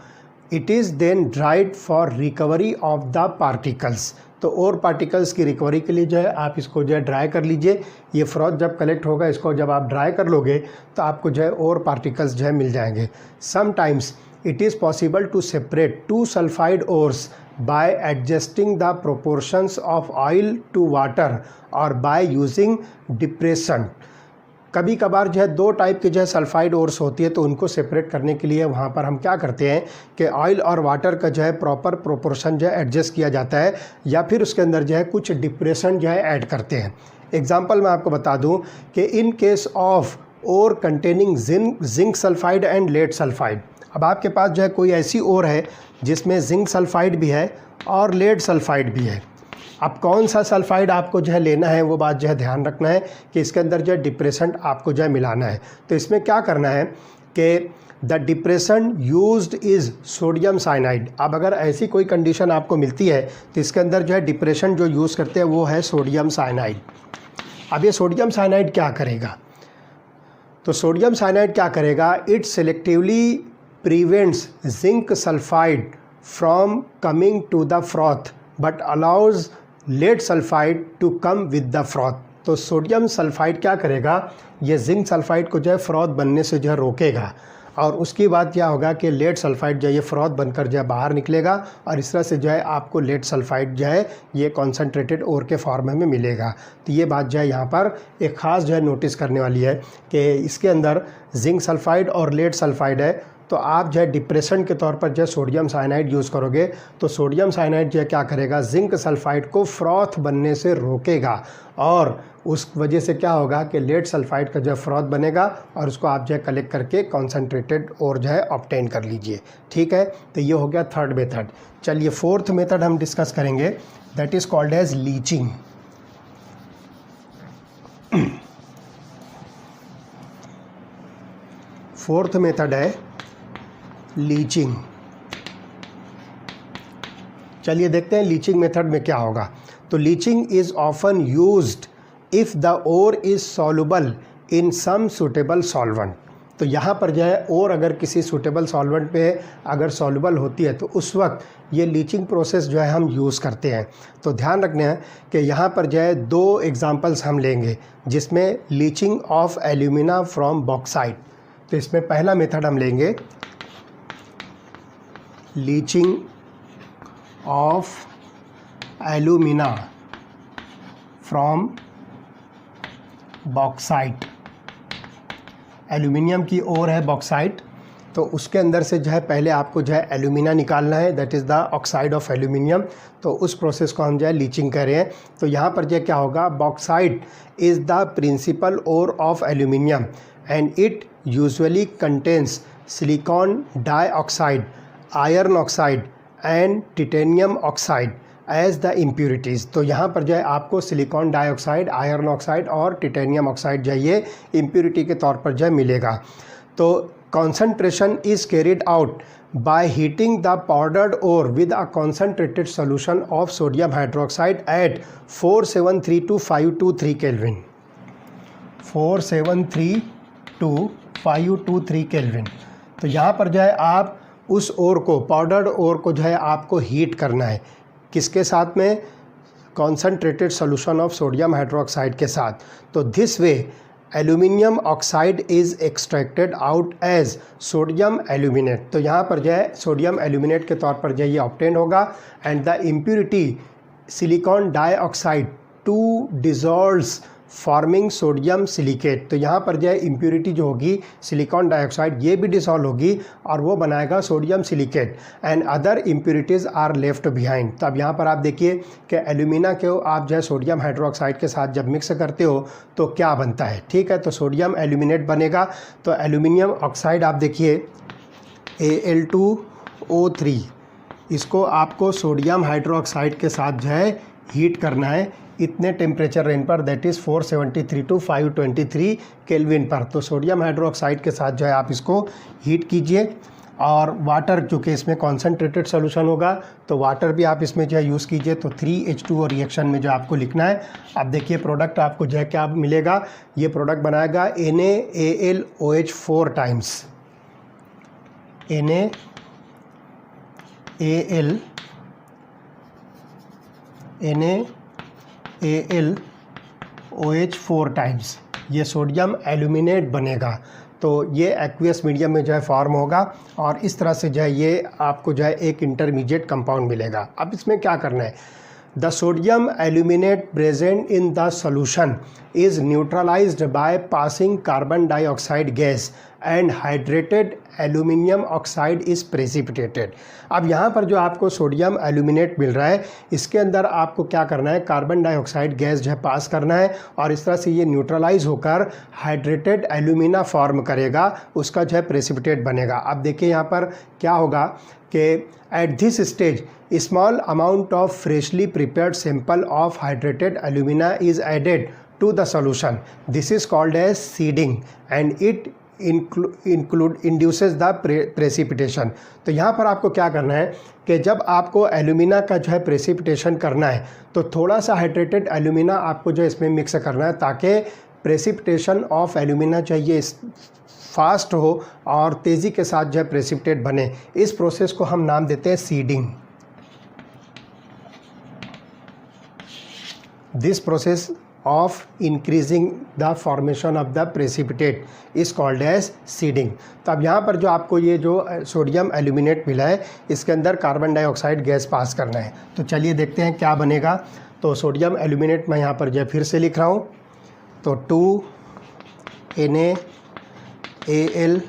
Speaker 1: it is then dried for recovery of the particles. तो और पार्टिकल्स की रिकवरी के लिए जो है आप इसको जो है ड्राई कर लीजिए। ये फ्रॉथ जब कलेक्ट होगा, इसको जब आप ड्राई कर लोगे तो आपको जो है और पार्टिकल्स जो है मिल जाएंगे। Sometimes it is possible to separate two sulphide ores by adjusting the proportions of oil to water or by using depression। कभी कभार जो है दो टाइप के जो है सल्फाइड ओर्स होती है, तो उनको सेपरेट करने के लिए वहाँ पर हम क्या करते हैं कि ऑयल और वाटर का जो है प्रॉपर प्रोपोर्शन जो है एडजस्ट किया जाता है, या फिर उसके अंदर जो है कुछ डिप्रेशन जो है ऐड करते हैं। एग्जांपल मैं आपको बता दूं कि in case of ore containing zinc sulphide and lead sulphide, अब आपके पास जो है कोई ऐसी ओर है जिसमें जिंक सल्फाइड भी है और लेड सल्फाइड भी है। अब कौन सा सल्फाइड आपको जो है लेना है, वो बात जो है ध्यान रखना है कि इसके अंदर जो है डिप्रेसेंट आपको जो है मिलाना है। तो इसमें क्या करना है कि the depressant used is sodium cyanide. अब अगर ऐसी कोई कंडीशन आपको मिलती है तो इसके अंदर जो है डिप्रेसेंट जो यूज़ करते हैं वो है सोडियम साइनाइड। अब ये सोडियम साइनाइड क्या करेगा, तो सोडियम साइनाइड क्या करेगा, it selectively prevents zinc sulphide from coming to the froth but allows lead sulphide to come with the froth. तो सोडियम सल्फाइड क्या करेगा, ये जिंक सल्फाइड को जो है फ्रॉथ बनने से जो है रोकेगा, और उसकी बात क्या होगा कि लेड सल्फाइड जो है ये फ्रॉथ बनकर जो है बाहर निकलेगा, और इस तरह से जो है आपको लेड सल्फाइड जो है ये कॉन्सेंट्रेटेड ओर के फॉर्म में मिलेगा। तो ये बात जो है यहाँ पर एक ख़ास जो है नोटिस करने वाली है कि इसके अंदर जिंक सल्फाइड और लेड सल्फाइड है। तो आप जो है डिप्रेशन के तौर पर जो है सोडियम साइनाइड यूज़ करोगे तो सोडियम साइनाइड जो है क्या करेगा, जिंक सल्फाइड को फ्रॉथ बनने से रोकेगा, और उस वजह से क्या होगा कि लेड सल्फाइड का जो है फ्रॉथ बनेगा, और उसको आप जो है कलेक्ट करके कॉन्सेंट्रेटेड और जो है ऑब्टेन कर लीजिए। ठीक है, तो ये हो गया थर्ड मेथड। चलिए फोर्थ मेथड हम डिस्कस करेंगे, that is called as leaching. Fourth method है लीचिंग। चलिए देखते हैं लीचिंग मेथड में क्या होगा। तो leaching is often used if the ore is soluble in some suitable solvent. तो यहाँ पर जो है और अगर किसी सूटेबल सॉल्वेंट पे अगर सॉल्युबल होती है तो उस वक्त ये लीचिंग प्रोसेस जो है हम यूज़ करते हैं। तो ध्यान रखना है कि यहाँ पर जो है दो एग्जांपल्स हम लेंगे, जिसमें leaching of alumina from bauxite. तो इसमें पहला मेथड हम लेंगे leaching of alumina from bauxite. Aluminium की ओर है बॉक्साइट, तो उसके अंदर से जो है पहले आपको जो है एल्यूमिना निकालना है, that is the oxide of aluminium. तो उस प्रोसेस को हम जो है लीचिंग कर रहे हैं। तो यहाँ पर जो क्या होगा, bauxite is the principal ore of aluminium and it usually contains silicon dioxide, iron oxide and titanium oxide as the impurities. तो यहाँ पर जो है आपको सिलिकॉन डाइऑक्साइड, आयरन ऑक्साइड और टिटेनियम ऑक्साइड जो है ये इम्प्यूरिटी के तौर पर जो है मिलेगा। तो concentration is carried out by heating the powdered ore with a concentrated solution of sodium hydroxide at 473 to 523 Kelvin। 473 to 523 Kelvin। तो यहाँ पर जो है आप उस ओर को, पाउडर्ड ओर को जो है आपको हीट करना है, किसके साथ में, concentrated solution of sodium hydroxide के साथ। तो this way aluminium oxide is extracted out as sodium aluminate. तो यहाँ पर जो है सोडियम एल्यूमिनेट के तौर पर जो है ये ऑब्टेन होगा and the impurity silicon dioxide too dissolves forming sodium silicate. तो यहाँ पर जो है इम्प्यूरिटी जो होगी सिलिकॉन डाइऑक्साइड ये भी डिसॉल्व होगी और वो बनाएगा sodium silicate and other impurities are left behind. तो अब यहाँ पर आप देखिए कि एल्यूमिना को आप जो है सोडियम हाइड्रोक्साइड के साथ जब मिक्स करते हो तो क्या बनता है, ठीक है, तो सोडियम एल्यूमिनेट बनेगा। तो एल्यूमिनियम ऑक्साइड आप देखिए Al2O3, इसको आपको सोडियम हाइड्रोक्साइड के साथ जो है हीट करना है इतने टेम्परेचर रेंज पर, दैट इज़ 473 टू 523 केल्विन पर। तो सोडियम हाइड्रोक्साइड के साथ जो है आप इसको हीट कीजिए और वाटर, चूँकि इसमें कॉन्सेंट्रेटेड सोल्यूशन होगा तो वाटर भी आप इसमें जो है यूज़ कीजिए। तो 3H2O रिएक्शन में जो आपको लिखना है, अब देखिए प्रोडक्ट आपको जो है क्या मिलेगा, ये प्रोडक्ट बनाएगा NaAlOH 4 times, Al NaAl OH 4 times, ये सोडियम एल्यूमिनेट बनेगा। तो ये एक्वियस मीडियम में जो है फॉर्म होगा और इस तरह से जो है ये आपको जो है एक इंटरमीडिएट कंपाउंड मिलेगा। अब इसमें क्या करना है, the sodium aluminate present in the solution is neutralised by passing carbon dioxide gas and hydrated aluminium oxide is precipitated. अब यहाँ पर जो आपको सोडियम एल्यूमिनेट मिल रहा है, इसके अंदर आपको क्या करना है, कार्बन डाइऑक्साइड गैस जो है पास करना है और इस तरह से ये न्यूट्रलाइज होकर हाइड्रेटेड एल्यूमिना फॉर्म करेगा, उसका जो है प्रेसिपिटेट बनेगा। अब देखिए यहाँ पर क्या होगा कि at this stage small amount of freshly prepared sample of hydrated alumina is added to the solution. This is called as seeding and it induces the precipitation. तो यहाँ पर आपको क्या करना है कि जब आपको एल्यूमिना का जो है प्रेसिपिटेशन करना है तो थोड़ा सा हाइड्रेटेड एल्यूमिना आपको जो इसमें मिक्स करना है ताकि प्रेसिपिटेशन ऑफ एल्यूमिना चाहिए फास्ट हो और तेज़ी के साथ जो है प्रेसिपिटेट बने। इस प्रोसेस को हम नाम देते हैं seeding. This process of increasing the formation of the precipitate is called as seeding। तो अब यहाँ पर जो आपको ये जो सोडियम एल्यूमिनेट मिला है, इसके अंदर कार्बन डाइऑक्साइड गैस पास करना है। तो चलिए देखते हैं क्या बनेगा। तो सोडियम एल्यूमिनेट मैं यहाँ पर जो फिर से लिख रहा हूँ, तो 2NaAl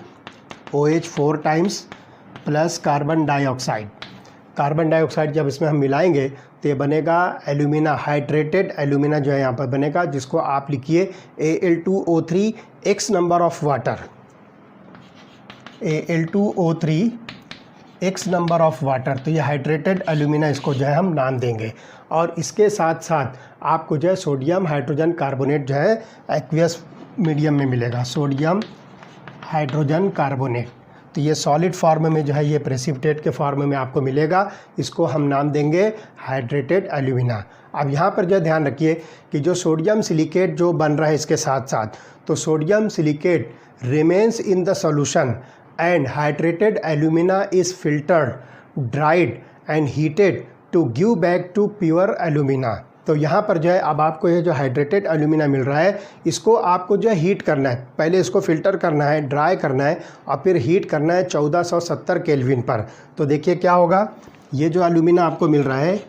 Speaker 1: OH 4 times plus carbon dioxide. Carbon dioxide जब इसमें हम मिलाएंगे तो ये बनेगा एल्यूमिना, हाइड्रेटेड एल्यूमिना जो है यहाँ पर बनेगा, जिसको आप लिखिए Al2O3 x number of water, Al2O3 x number of water. तो ये हाइड्रेटेड एल्यूमिना इसको जो है हम नाम देंगे। और इसके साथ साथ आपको जो है सोडियम हाइड्रोजन कार्बोनेट जो है एक्वियस मीडियम में मिलेगा, सोडियम हाइड्रोजन कार्बोनेट। तो ये सॉलिड फॉर्म में जो है ये प्रेसिपिटेट के फॉर्म में आपको मिलेगा, इसको हम नाम देंगे हाइड्रेटेड एल्यूमिना। अब यहाँ पर जो ध्यान रखिए कि जो सोडियम सिलिकेट जो बन रहा है इसके साथ साथ, तो sodium silicate remains in the solution and hydrated alumina is filtered, dried and heated to give back to pure alumina. तो यहाँ पर जो है अब आपको ये जो हाइड्रेटेड एल्यूमिना मिल रहा है, इसको आपको जो है हीट करना है। पहले इसको फ़िल्टर करना है, ड्राई करना है और फिर हीट करना है 1470 केल्विन पर। तो देखिए क्या होगा, ये जो एल्यूमिना आपको मिल रहा है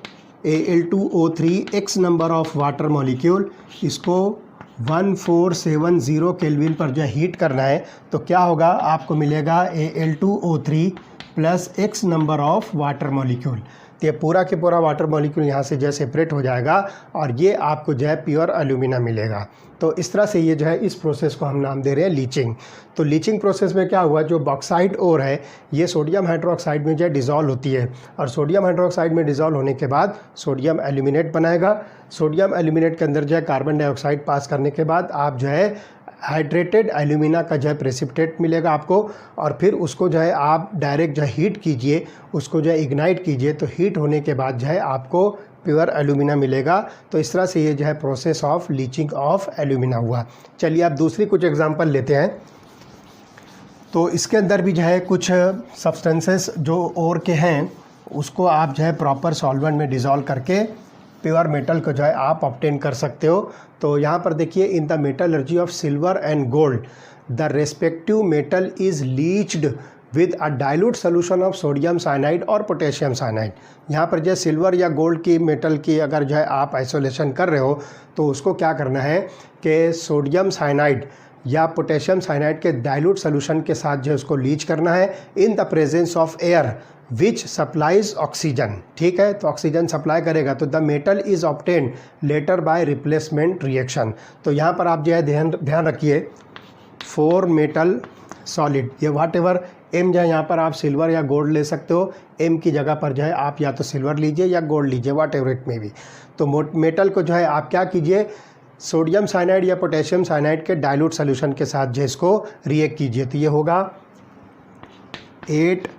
Speaker 1: Al2O3 x number of water molecule, इसको 1470 केल्विन पर जो है हीट करना है। तो क्या होगा, आपको मिलेगा Al2O3 plus x number of water molecule. तो ये पूरा के पूरा वाटर मॉलिक्यूल यहाँ से जो है सेपरेट हो जाएगा और ये आपको जो है प्योर एल्यूमिना मिलेगा। तो इस तरह से ये जो है इस प्रोसेस को हम नाम दे रहे हैं लीचिंग। तो लीचिंग प्रोसेस में क्या हुआ, जो बॉक्साइड ओर है ये सोडियम हाइड्रोक्साइड में जो है डिज़ोल्व होती है और सोडियम हाइड्रोक्साइड में डिज़ोल्व होने के बाद सोडियम एल्यूमिनेट बनाएगा। सोडियम एल्यूमिनेट के अंदर जो है कार्बन डाइऑक्साइड पास करने के बाद आप जो है हाइड्रेटेड एल्यूमिना का जो है प्रेसिपिटेट मिलेगा आपको, और फिर उसको जो है आप डायरेक्ट जो है हीट कीजिए, उसको जो है इग्नाइट कीजिए, तो हीट होने के बाद जो है आपको प्योर एल्यूमिना मिलेगा। तो इस तरह से ये जो है process of leaching of alumina हुआ। चलिए अब दूसरी कुछ एग्जांपल लेते हैं। तो इसके अंदर भी जो है कुछ सब्सटेंसेस जो ओर के हैं उसको आप जो है प्रॉपर सॉल्वेंट में डिज़ोल्व करके प्योर मेटल को जो है आप ऑब्टेन कर सकते हो। तो यहाँ पर देखिए, in the metallurgy of silver and gold the respective metal is leached with a dilute solution of sodium cyanide और पोटेशियम साइनाइड। यहाँ पर जो है सिल्वर या गोल्ड की मेटल की अगर जो है आप आइसोलेशन कर रहे हो तो उसको क्या करना है कि सोडियम साइनाइड या पोटेशियम साइनाइड के डाइल्यूट सोल्यूशन के साथ जो है उसको लीच करना है in the presence of air which supplies oxygen. ठीक है, तो ऑक्सीजन सप्लाई करेगा तो the metal is obtained later by replacement reaction. तो यहाँ पर आप जो है ध्यान रखिए, 4 मेटल सॉलिड, ये वाट एवर एम जो है यहाँ पर आप सिल्वर या गोल्ड ले सकते हो। एम की जगह पर जो है आप या तो सिल्वर लीजिए या गोल्ड लीजिए, वाट एवर इट में भी। तो मेटल को जो है आप क्या कीजिए, सोडियम साइनाइड या पोटेशियम साइनाइड के डाइल्यूट सोल्यूशन के साथ जो इसको रिएक्ट कीजिए। तो ये होगा 8Cn-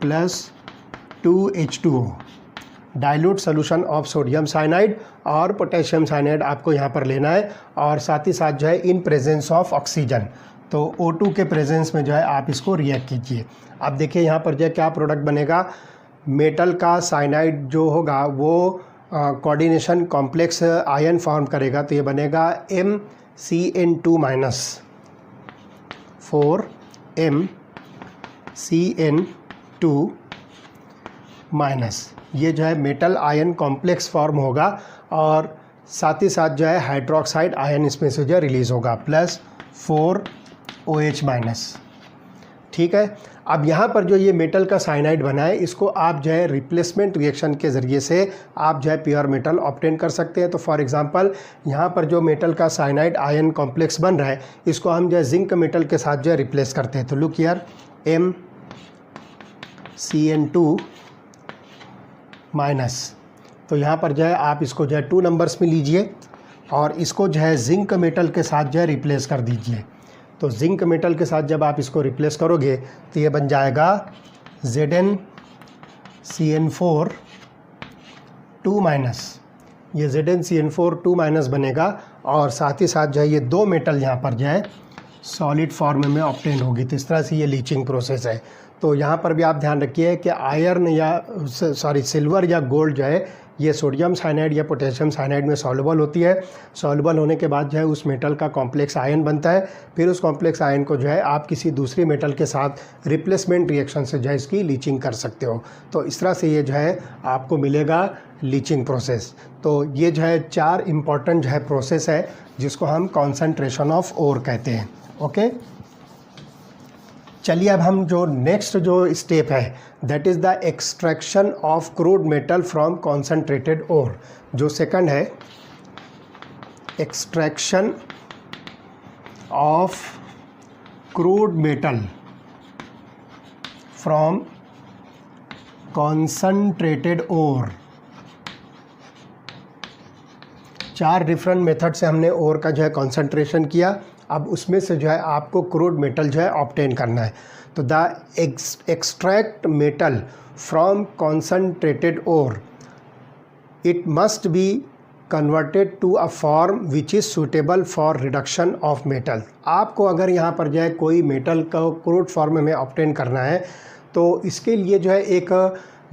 Speaker 1: plus 2H2O, dilute solution of sodium cyanide और पोटेशियम साइनाइड आपको यहाँ पर लेना है, और साथ ही साथ जो है इन प्रेजेंस ऑफ ऑक्सीजन। तो O2 के प्रेजेंस में जो है आप इसको रिएक्ट कीजिए। अब देखिए यहाँ पर जो है क्या प्रोडक्ट बनेगा, मेटल का साइनाइड जो होगा वो कोऑर्डिनेशन कॉम्प्लेक्स आयन फॉर्म करेगा, तो ये बनेगा MCN2 माइनस 4MCN2 माइनस, ये जो है मेटल आयन कॉम्प्लेक्स फॉर्म होगा और साथ ही साथ जो है हाइड्रोक्साइड आयन इसमें से जो है रिलीज़ होगा, प्लस 4OH माइनस। ठीक है, अब यहाँ पर जो ये मेटल का साइनाइड बना है इसको आप जो है रिप्लेसमेंट रिएक्शन के ज़रिए से आप जो है प्योर मेटल ऑब्टेन कर सकते हैं। तो फॉर एग्जांपल यहाँ पर जो मेटल का साइनाइड आयन कॉम्प्लेक्स बन रहा है इसको हम जो है जिंक मेटल के साथ जो है रिप्लेस करते हैं। तो लुक हियर, MCN2 माइनस, तो यहाँ पर जो है आप इसको जो है 2 नंबर्स में लीजिए और इसको जो है जिंक मेटल के साथ जो है रिप्लेस कर दीजिए। तो जिंक मेटल के साथ जब आप इसको रिप्लेस करोगे तो ये बन जाएगा ZnCN4 2 माइनस, ये ZnCN4 2 माइनस बनेगा और साथ ही साथ जो है ये 2 मेटल यहाँ पर जो है सॉलिड फॉर्म में ऑब्टेन होगी। तो इस तरह से ये लीचिंग प्रोसेस है। तो यहाँ पर भी आप ध्यान रखिए कि आयरन या सिल्वर या गोल्ड जो है ये सोडियम साइनाइड या पोटेशियम साइनाइड में सॉल्युबल होती है। सॉल्युबल होने के बाद जो है उस मेटल का कॉम्प्लेक्स आयन बनता है, फिर उस कॉम्प्लेक्स आयन को जो है आप किसी दूसरी मेटल के साथ रिप्लेसमेंट रिएक्शन से जो है इसकी लीचिंग कर सकते हो। तो इस तरह से ये जो है आपको मिलेगा लीचिंग प्रोसेस। तो ये जो है 4 इम्पॉर्टेंट जो है प्रोसेस है जिसको हम कॉन्सेंट्रेशन ऑफ ओर कहते हैं। ओके, चलिए अब हम जो नेक्स्ट जो स्टेप है that is the extraction of crude metal from concentrated ore. जो सेकंड है extraction of crude metal from concentrated ore. 4 different method से हमने ओर का जो है कॉन्सेंट्रेशन किया, अब उसमें से जो है आपको क्रूड मेटल जो है ऑब्टेन करना है। तो the extract metal from concentrated ore it must be converted to a form which is suitable for reduction of metal. आपको अगर यहाँ पर जो है कोई मेटल का क्रूड फॉर्म में ऑब्टेन करना है तो इसके लिए जो है एक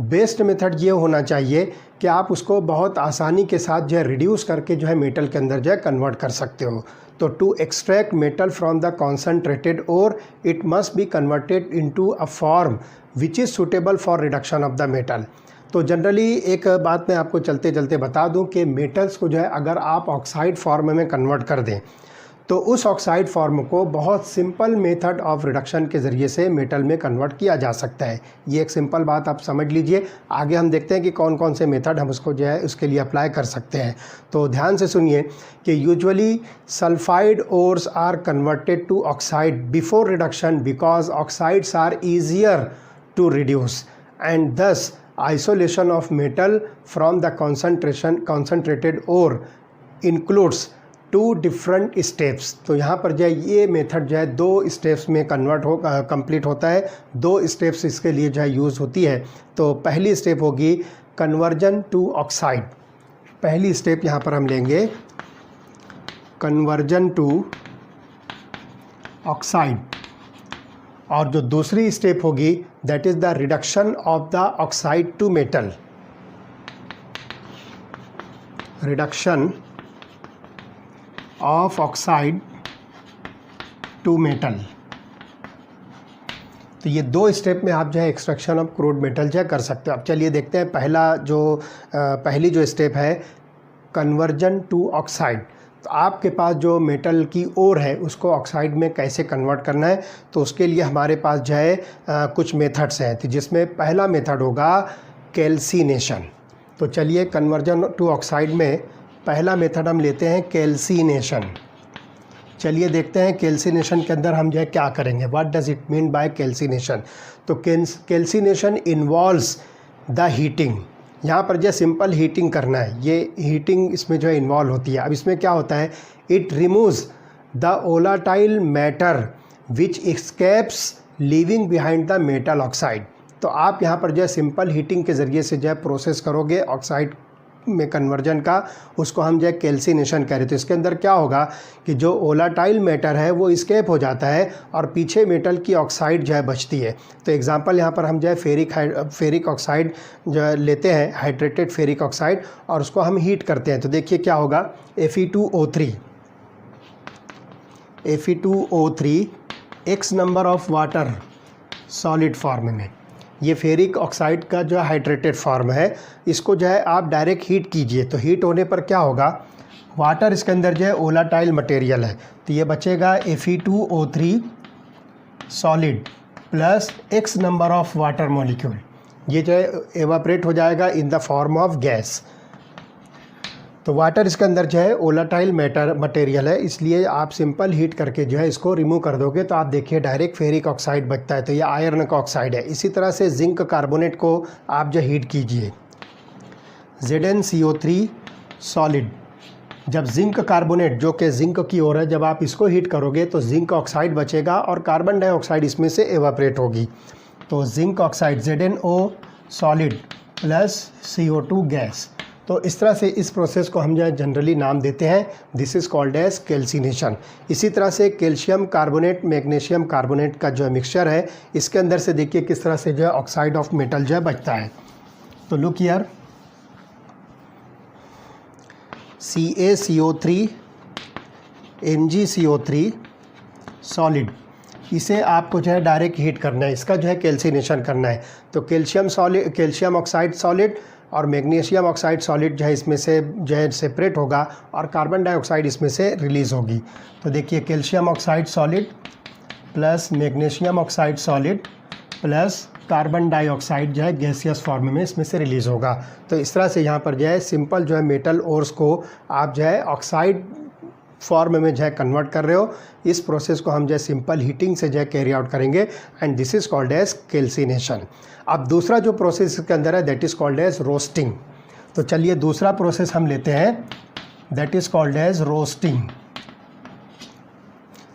Speaker 1: बेस्ट मेथड ये होना चाहिए कि आप उसको बहुत आसानी के साथ जो है रिड्यूस करके जो है मेटल के अंदर जो है कन्वर्ट कर सकते हो। तो to extract metal from the concentrated ore it must be converted into a form which is suitable for reduction of the metal. तो जनरली एक बात मैं आपको चलते चलते बता दूं कि मेटल्स को जो है अगर आप ऑक्साइड फॉर्म में कन्वर्ट कर दें तो उस ऑक्साइड फॉर्म को बहुत सिंपल मेथड ऑफ रिडक्शन के ज़रिए से मेटल में कन्वर्ट किया जा सकता है। ये एक सिंपल बात आप समझ लीजिए। आगे हम देखते हैं कि कौन कौन से मेथड हम उसको जो है उसके लिए अप्लाई कर सकते हैं। तो ध्यान से सुनिए कि usually sulphide ores are converted to oxide before reduction because oxides are easier to reduce and thus isolation of metal from the concentrated ore includes 2 different steps. तो यहाँ पर जो है ये मेथड जो है 2 स्टेप्स में कंप्लीट होता है। 2 स्टेप्स इसके लिए जो है यूज़ होती है। तो पहली स्टेप होगी कन्वर्जन टू ऑक्साइड। पहली स्टेप यहाँ पर हम लेंगे कन्वर्जन टू ऑक्साइड और जो दूसरी स्टेप होगी that is the reduction of the oxide to metal. Reduction of oxide to metal. तो ये 2 स्टेप में आप जो है एक्सट्रैक्शन ऑफ क्रूड मेटल जो है कर सकते हो। अब चलिए देखते हैं पहली जो स्टेप है कन्वर्जन टू ऑक्साइड। तो आपके पास जो मेटल की ओर है उसको ऑक्साइड में कैसे कन्वर्ट करना है, तो उसके लिए हमारे पास जो है कुछ मेथड्स हैं। तो जिसमें पहला मेथड होगा कैल्सिनेशन। तो चलिए कन्वर्जन टू ऑक्साइड में पहला मेथड हम लेते हैं कैल्सिनेशन। चलिए देखते हैं कैल्सिनेशन के अंदर हम जो है क्या करेंगे, what does it mean by calcination. तो कैल्सिनेशन इन्वॉल्व्स द हीटिंग। यहाँ पर जो सिंपल हीटिंग करना है, ये हीटिंग इसमें जो है इन्वॉल्व होती है। अब इसमें क्या होता है, it removes the volatile matter which escapes leaving behind the metal oxide. तो आप यहाँ पर जो है सिंपल हीटिंग के ज़रिए से जो है प्रोसेस करोगे ऑक्साइड में कन्वर्जन का, उसको हम जो है कैल्सिनेशन कह रहे हैं। तो इसके अंदर क्या होगा कि जो वोलेटाइल मैटर है वो स्केप हो जाता है और पीछे मेटल की ऑक्साइड जो है बचती है। तो एग्जांपल यहाँ पर हम जो है फेरिक ऑक्साइड जो है लेते हैं, हाइड्रेटेड फेरिक ऑक्साइड, और उसको हम हीट करते हैं। तो देखिए क्या होगा, Fe2O3 X number of water solid form में, ये फेरिक ऑक्साइड का जो हाइड्रेटेड फॉर्म है, इसको जो है आप डायरेक्ट हीट कीजिए। तो हीट होने पर क्या होगा, वाटर इसके अंदर जो है वोलेटाइल मटेरियल है, तो ये बचेगा Fe2O3 solid plus X number of water molecule, ये जो है एवापरेट हो जाएगा in the form of gas. तो वाटर इसके अंदर जो है वोलेटाइल मटेरियल है, इसलिए आप सिंपल हीट करके जो है इसको रिमूव कर दोगे तो आप देखिए डायरेक्ट फेरिक ऑक्साइड बचता है, तो ये आयरन का ऑक्साइड है। इसी तरह से जिंक कार्बोनेट को आप जो हीट कीजिए, ZnCO3 सॉलिड, जब जिंक कार्बोनेट जो कि जिंक की ओर है, जब आप इसको हीट करोगे तो जिंक ऑक्साइड बचेगा और कार्बन डाइऑक्साइड इसमें से एवापरेट होगी। तो zinc oxide ZnO solid plus CO2 gas. तो इस तरह से इस प्रोसेस को हम जो है जनरली नाम देते हैं, this is called as calcination. इसी तरह से कैल्शियम कार्बोनेट मैग्नीशियम कार्बोनेट का जो मिक्सचर है, इसके अंदर से देखिए किस तरह से जो है ऑक्साइड ऑफ मेटल जो है बचता है। तो look here, CaCO3 MgCO3 solid, इसे आपको जो है डायरेक्ट हीट करना है, इसका जो है कैल्सिनेशन करना है। तो कैल्शियम ऑक्साइड सॉलिड और मैग्नीशियम ऑक्साइड सॉलिड जो है इसमें से जो है सेपरेट होगा और कार्बन डाइऑक्साइड इसमें से रिलीज़ होगी। तो देखिए calcium oxide solid plus magnesium oxide solid plus carbon dioxide जो है गैसियस फॉर्म में इसमें से रिलीज़ होगा। तो इस तरह से यहाँ पर जो है सिंपल जो है मेटल ओर्स को आप जो है ऑक्साइड फॉर्म में जो है कन्वर्ट कर रहे हो। इस प्रोसेस को हम जो है सिंपल हीटिंग से जो है कैरी आउट करेंगे and this is called as calcination. अब दूसरा जो प्रोसेस इसके अंदर है that is called as roasting. तो चलिए दूसरा प्रोसेस हम लेते हैं, that is called as roasting.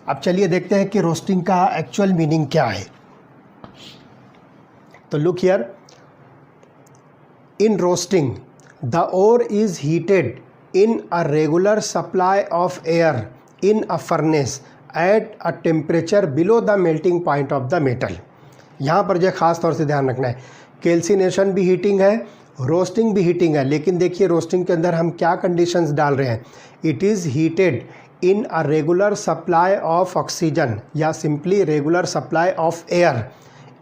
Speaker 1: अब चलिए देखते हैं कि रोस्टिंग का एक्चुअल मीनिंग क्या है। तो look here, in roasting the ore is heated in a regular supply of air in a furnace at a temperature below the melting point of the metal। यहाँ पर जो ख़ास तौर से ध्यान रखना है, कैल्सिनेशन भी हीटिंग है, रोस्टिंग भी हीटिंग है, लेकिन देखिए रोस्टिंग के अंदर हम क्या कंडीशंस डाल रहे हैं, it is heated in a regular supply of oxygen या simply regular supply of air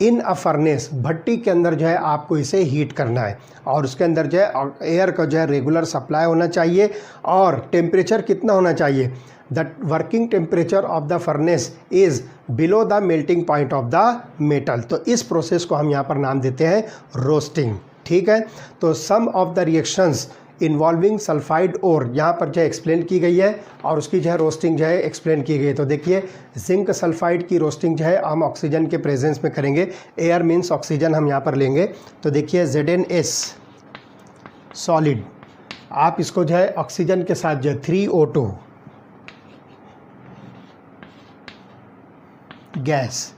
Speaker 1: in a furnace, भट्टी के अंदर जो है आपको इसे हीट करना है और उसके अंदर जो है एयर का जो है रेगुलर सप्लाई होना चाहिए और टेम्परेचर कितना होना चाहिए, the working temperature of the furnace is below the melting point of the metal. तो इस प्रोसेस को हम यहाँ पर नाम देते हैं रोस्टिंग। ठीक है, तो some of the reactions involving sulphide ore यहाँ पर जो है एक्सप्लेन की गई है और उसकी जो है रोस्टिंग जो है एक्सप्लेन की गई है। तो देखिए जिंक सल्फाइड की रोस्टिंग जो है हम ऑक्सीजन के प्रेजेंस में करेंगे, एयर मीन्स ऑक्सीजन हम यहाँ पर लेंगे। तो देखिए ZnS सॉलिड, आप इसको जो है ऑक्सीजन के साथ जो है 3O2 गैस,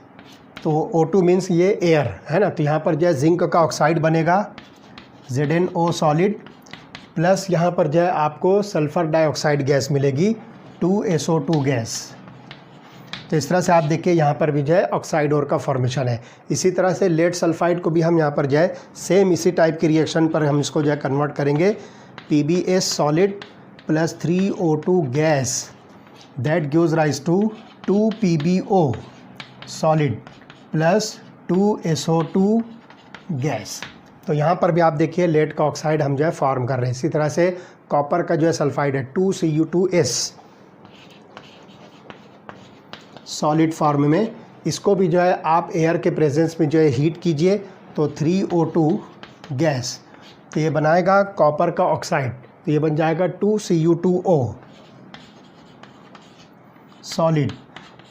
Speaker 1: तो O2 मीन्स ये एयर है ना, तो यहाँ पर जो है जिंक का ऑक्साइड बनेगा ZnO सॉलिड प्लस यहाँ पर जो है आपको सल्फ़र डाइऑक्साइड गैस मिलेगी 2SO2 गैस। तो इस तरह से आप देखिए यहाँ पर भी जो है ऑक्साइड और का फॉर्मेशन है। इसी तरह से लेड सल्फाइड को भी हम यहाँ पर जो है सेम इसी टाइप की रिएक्शन पर हम इसको जो है कन्वर्ट करेंगे, PbS solid plus 3O2 gas, that gives rise to 2PbO solid plus 2SO2 gas. तो यहाँ पर भी आप देखिए लेड का ऑक्साइड हम जो है फॉर्म कर रहे हैं। इसी तरह से कॉपर का जो है सल्फाइड है 2Cu2S सॉलिड फॉर्म में, इसको भी जो है आप एयर के प्रेजेंस में जो है हीट कीजिए तो 3O2 गैस, तो ये बनाएगा कॉपर का ऑक्साइड, तो ये बन जाएगा 2Cu2O सॉलिड,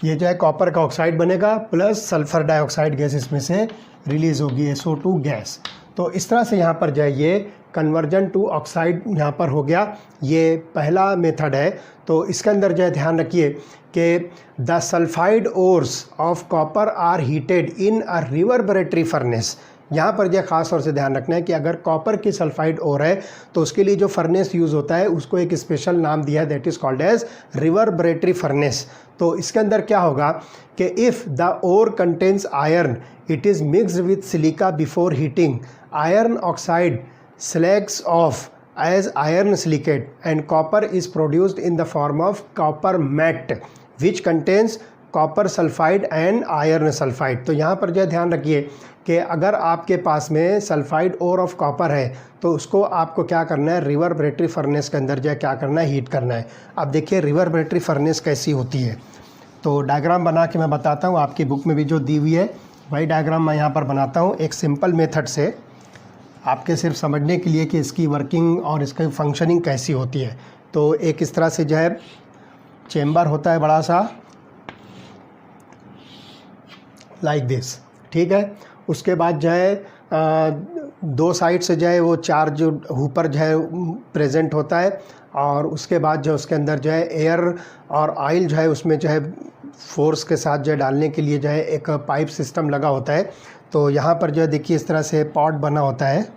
Speaker 1: ये जो है कॉपर का ऑक्साइड बनेगा प्लस सल्फ़र डाइऑक्साइड गैस इसमें से रिलीज़ होगी SO2 गैस। तो इस तरह से यहाँ पर जो है ये कन्वर्जन टू ऑक्साइड यहाँ पर हो गया, ये पहला मेथड है। तो इसके अंदर जो है ध्यान रखिए कि the sulphide ores of copper are heated in a reverberatory furnace, यहाँ पर यह ख़ास तौर से ध्यान रखना है कि अगर कॉपर की सल्फाइड ओर है तो उसके लिए जो फर्नेस यूज़ होता है उसको एक स्पेशल नाम दिया है, that is called as reverberatory furnace. तो इसके अंदर क्या होगा कि if the ore contains iron it is mixed with silica before heating, iron oxide slags off as iron silicate and copper is produced in the form of copper matte which contains copper sulfide and iron sulfide। तो यहाँ पर जो ध्यान रखिए कि अगर आपके पास में सल्फाइड और ऑफ कॉपर है तो उसको आपको क्या करना है, रिवर्बरेटरी फर्नेस के अंदर जो क्या करना है, हीट करना है। अब देखिए रिवर्बरेटरी फर्नेस कैसी होती है, तो डायग्राम बना के मैं बताता हूँ, आपकी बुक में भी जो दी हुई है वही डायग्राम मैं यहाँ पर बनाता हूँ एक सिंपल मेथड से, आपके सिर्फ समझने के लिए कि इसकी वर्किंग और इसकी फंक्शनिंग कैसी होती है। तो एक इस तरह से जो है चेम्बर होता है बड़ा सा, लाइक दिस, ठीक है। उसके बाद जो है दो साइड से जो है वो चार्ज ऊपर जो है प्रेजेंट होता है, और उसके बाद जो उसके अंदर जो है एयर और ऑयल जो है उसमें जो है फोर्स के साथ जो है डालने के लिए जो है एक पाइप सिस्टम लगा होता है। तो यहाँ पर जो है देखिए इस तरह से पॉट बना होता है,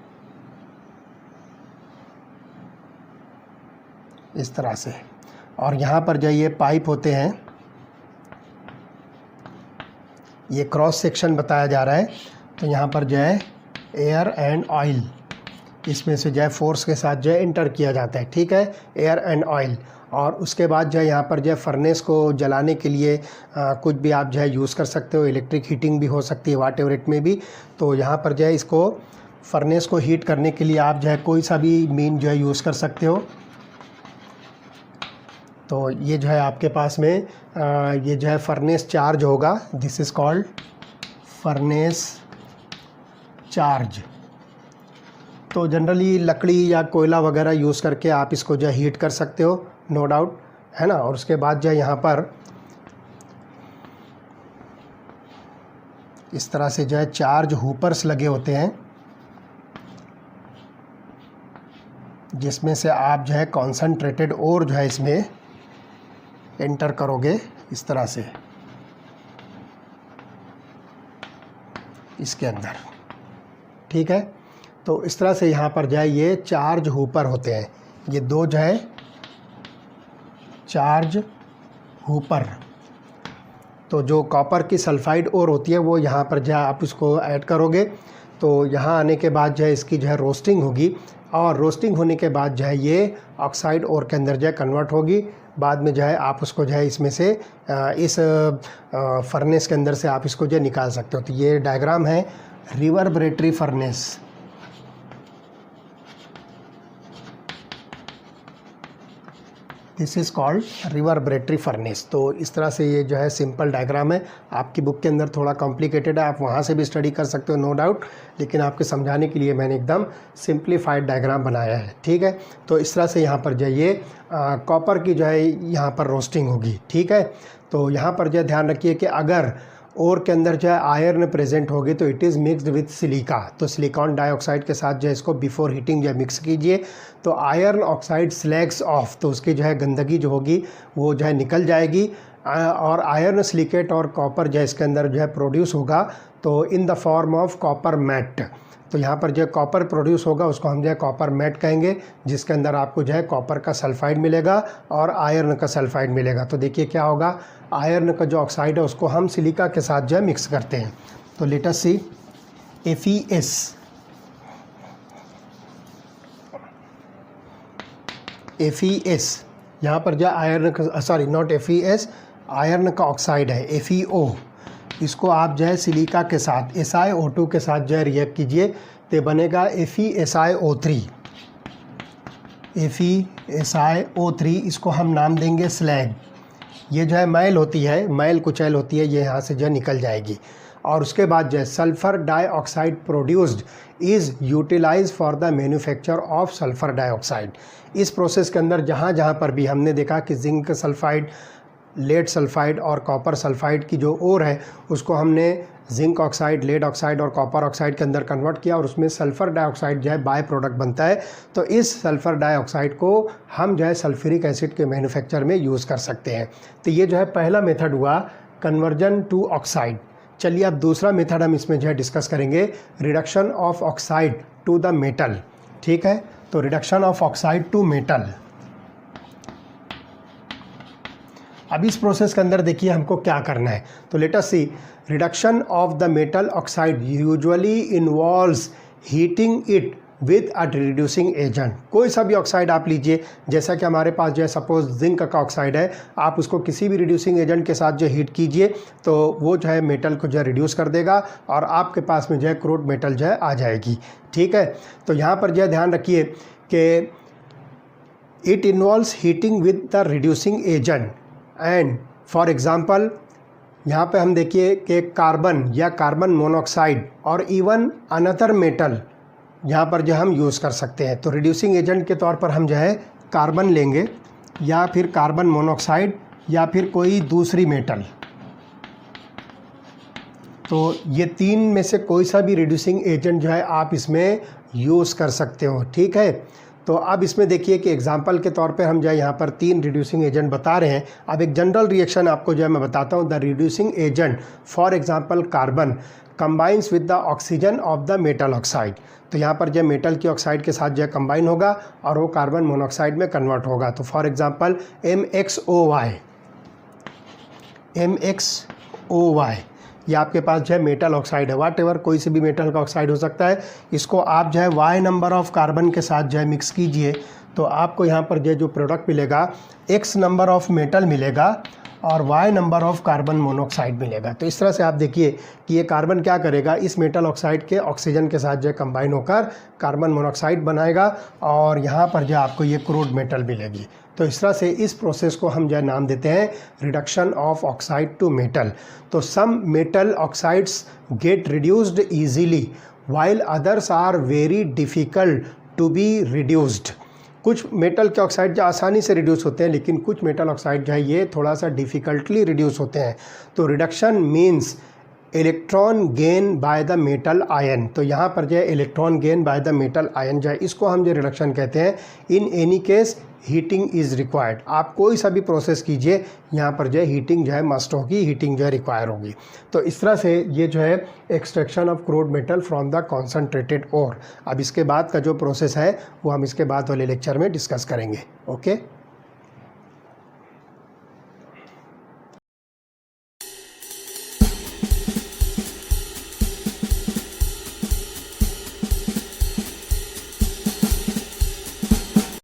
Speaker 1: इस तरह से, और यहाँ पर जो ये पाइप होते हैं, ये क्रॉस सेक्शन बताया जा रहा है। तो यहाँ पर जो है एयर एंड ऑयल, इसमें से जो है फोर्स के साथ जो है इंटर किया जाता है, ठीक है, एयर एंड ऑयल। और उसके बाद जो है यहाँ पर जो है फर्नेस को जलाने के लिए कुछ भी आप जो है यूज़ कर सकते हो, इलेक्ट्रिक हीटिंग भी हो सकती है वाट एवर इट में भी। तो यहाँ पर जो है इसको फर्नेस को हीट करने के लिए आप जो है कोई सा भी मीन जो है यूज़ कर सकते हो। तो ये जो है आपके पास में ये जो है फर्नेस चार्ज होगा, this is called furnace charge. तो जनरली लकड़ी या कोयला वगैरह यूज़ करके आप इसको जो है हीट कर सकते हो, नो डाउट, है ना। और उसके बाद जो है यहाँ पर इस तरह से जो है चार्ज हूपर्स लगे होते हैं, जिसमें से आप जो है कॉन्सनट्रेटेड और जो है इसमें एंटर करोगे इस तरह से इसके अंदर, ठीक है। तो इस तरह से यहाँ पर जो है ये चार्ज हूपर होते हैं, ये दो जो है चार्ज हूपर। तो जो कॉपर की सल्फाइड और होती है वो यहाँ पर जो है आप इसको ऐड करोगे। तो यहाँ आने के बाद जो है इसकी जो है रोस्टिंग होगी, और रोस्टिंग होने के बाद जो है ये ऑक्साइड और के अंदर जो है कन्वर्ट होगी। बाद में जो है आप उसको जो है इसमें से इस फर्नेस के अंदर से आप इसको जो है निकाल सकते हो। तो ये डायग्राम है reverberatory furnace. This is called reverberatory furnace. तो इस तरह से ये जो है सिंपल डायग्राम है, आपकी बुक के अंदर थोड़ा कॉम्प्लिकेटेड है, आप वहाँ से भी स्टडी कर सकते हो, नो डाउट, लेकिन आपके समझाने के लिए मैंने एकदम सिंप्लीफाइड डायग्राम बनाया है, ठीक है। तो इस तरह से यहाँ पर जो है ये कॉपर की जो है यहाँ पर रोस्टिंग होगी, ठीक है। तो यहाँ पर जो ध्यान रखिए कि अगर और के अंदर जो है आयरन प्रेजेंट होगी तो it is mixed with silica, तो सिलिकॉन डाइऑक्साइड के साथ जो है इसको बिफोर हीटिंग जो है मिक्स कीजिए। तो आयरन ऑक्साइड स्लैग्स ऑफ, तो उसकी जो है गंदगी जो होगी वो जो है निकल जाएगी, और आयरन सिलिकेट और कॉपर जो है इसके अंदर जो है प्रोड्यूस होगा, तो in the form of copper matte. तो यहाँ पर जो कॉपर प्रोड्यूस होगा उसको हम जो है कॉपर मैट कहेंगे, जिसके अंदर आपको जो है कॉपर का सल्फाइड मिलेगा और आयरन का सल्फाइड मिलेगा। तो देखिए क्या होगा, आयरन का जो ऑक्साइड है उसको हम सिलिका के साथ जो है मिक्स करते हैं। तो लेट अस सी FeS, यहाँ पर जो आयरन का, सॉरी नॉट FeS, आयरन का ऑक्साइड है FeO, इसको आप जो है सिलिका के साथ SiO2 के साथ जो है रिएक्ट कीजिए तो बनेगा FeSiO3। FeSiO3 इसको हम नाम देंगे स्लैग। ये जो है मैल होती है, मैल कुचैल होती है, ये यहाँ से जो है निकल जाएगी। और उसके बाद जो है sulphur dioxide produced is utilise for the manufacture of sulphur dioxide. इस प्रोसेस के अंदर जहाँ जहाँ पर भी हमने देखा कि जिंक सल्फाइड, लेड सल्फाइड और कॉपर सल्फाइड की जो ओर है उसको हमने जिंक ऑक्साइड, लेड ऑक्साइड और कॉपर ऑक्साइड के अंदर कन्वर्ट किया, और उसमें सल्फ़र डाइऑक्साइड जो है बाय प्रोडक्ट बनता है। तो इस सल्फ़र डाइऑक्साइड को हम जो है सल्फ्यूरिक एसिड के मैन्युफैक्चर में यूज़ कर सकते हैं। तो ये जो है पहला मेथड हुआ कन्वर्जन टू ऑक्साइड। चलिए अब दूसरा मेथड हम इसमें जो है डिस्कस करेंगे, reduction of oxide to the metal. ठीक है, तो reduction of oxide to metal. अब इस प्रोसेस के अंदर देखिए हमको क्या करना है, तो let us see. Reduction of the metal oxide usually involves heating it with a reducing agent. कोई सा भी ऑक्साइड आप लीजिए, जैसा कि हमारे पास जो है सपोज जिंक का ऑक्साइड है, आप उसको किसी भी रिड्यूसिंग एजेंट के साथ जो हीट कीजिए तो वो जो है मेटल को जो है रिड्यूस कर देगा और आपके पास में जो है क्रूड मेटल जो है आ जाएगी। ठीक है, तो यहाँ पर जो है ध्यान रखिए कि it involves heating with the reducing agent and for example यहाँ पे हम देखिए कि कार्बन या कार्बन मोनोऑक्साइड और इवन अनदर मेटल यहाँ पर जो हम यूज़ कर सकते हैं। तो रिड्यूसिंग एजेंट के तौर पर हम जो है कार्बन लेंगे या फिर कार्बन मोनोऑक्साइड या फिर कोई दूसरी मेटल। तो ये तीन में से कोई सा भी रिड्यूसिंग एजेंट जो है आप इसमें यूज़ कर सकते हो। ठीक है, तो अब इसमें देखिए कि एग्जांपल के तौर पे हम जो है यहाँ पर 3 रिड्यूसिंग एजेंट बता रहे हैं। अब एक जनरल रिएक्शन आपको जो है मैं बताता हूँ। The reducing agent for example carbon combines with the oxygen of the metal oxide. तो यहाँ पर जो मेटल की ऑक्साइड के साथ जो है कंबाइन होगा और वो कार्बन मोनोऑक्साइड में कन्वर्ट होगा। तो फॉर एग्जांपल MXOY, ये आपके पास जो है मेटल ऑक्साइड है, वाट एवर कोई से भी मेटल का ऑक्साइड हो सकता है। इसको आप जो है Y नंबर ऑफ कार्बन के साथ जो है मिक्स कीजिए तो आपको यहाँ पर जो प्रोडक्ट मिलेगा X नंबर ऑफ मेटल मिलेगा और Y number of carbon monoxide मिलेगा। तो इस तरह से आप देखिए कि ये कार्बन क्या करेगा, इस मेटल ऑक्साइड के ऑक्सीजन के साथ जो है कंबाइन होकर कार्बन मोनोऑक्साइड बनाएगा और यहाँ पर जो आपको ये क्रूड मेटल मिलेगी। तो इस तरह से इस प्रोसेस को हम जो है नाम देते हैं reduction of oxide to metal. तो some metal oxides get reduced easily while others are very difficult to be reduced. कुछ मेटल के ऑक्साइड जो आसानी से रिड्यूस होते हैं, लेकिन कुछ मेटल ऑक्साइड जो है ये थोड़ा सा डिफ़िकल्टली रिड्यूस होते हैं। तो reduction means electron gain by the metal ion. तो यहाँ पर जो है electron gain by the metal ion जो है इसको हम जो रिडक्शन कहते हैं। In any case heating is required. आप कोई सा भी प्रोसेस कीजिए, यहाँ पर जो है हीटिंग जो है मस्ट होगी, हीटिंग जो है रिक्वायर होगी। तो इस तरह से ये जो है extraction of crude metal from the concentrated ore. अब इसके बाद का जो प्रोसेस है वो हम इसके बाद वाले लेक्चर में डिस्कस करेंगे। ओके।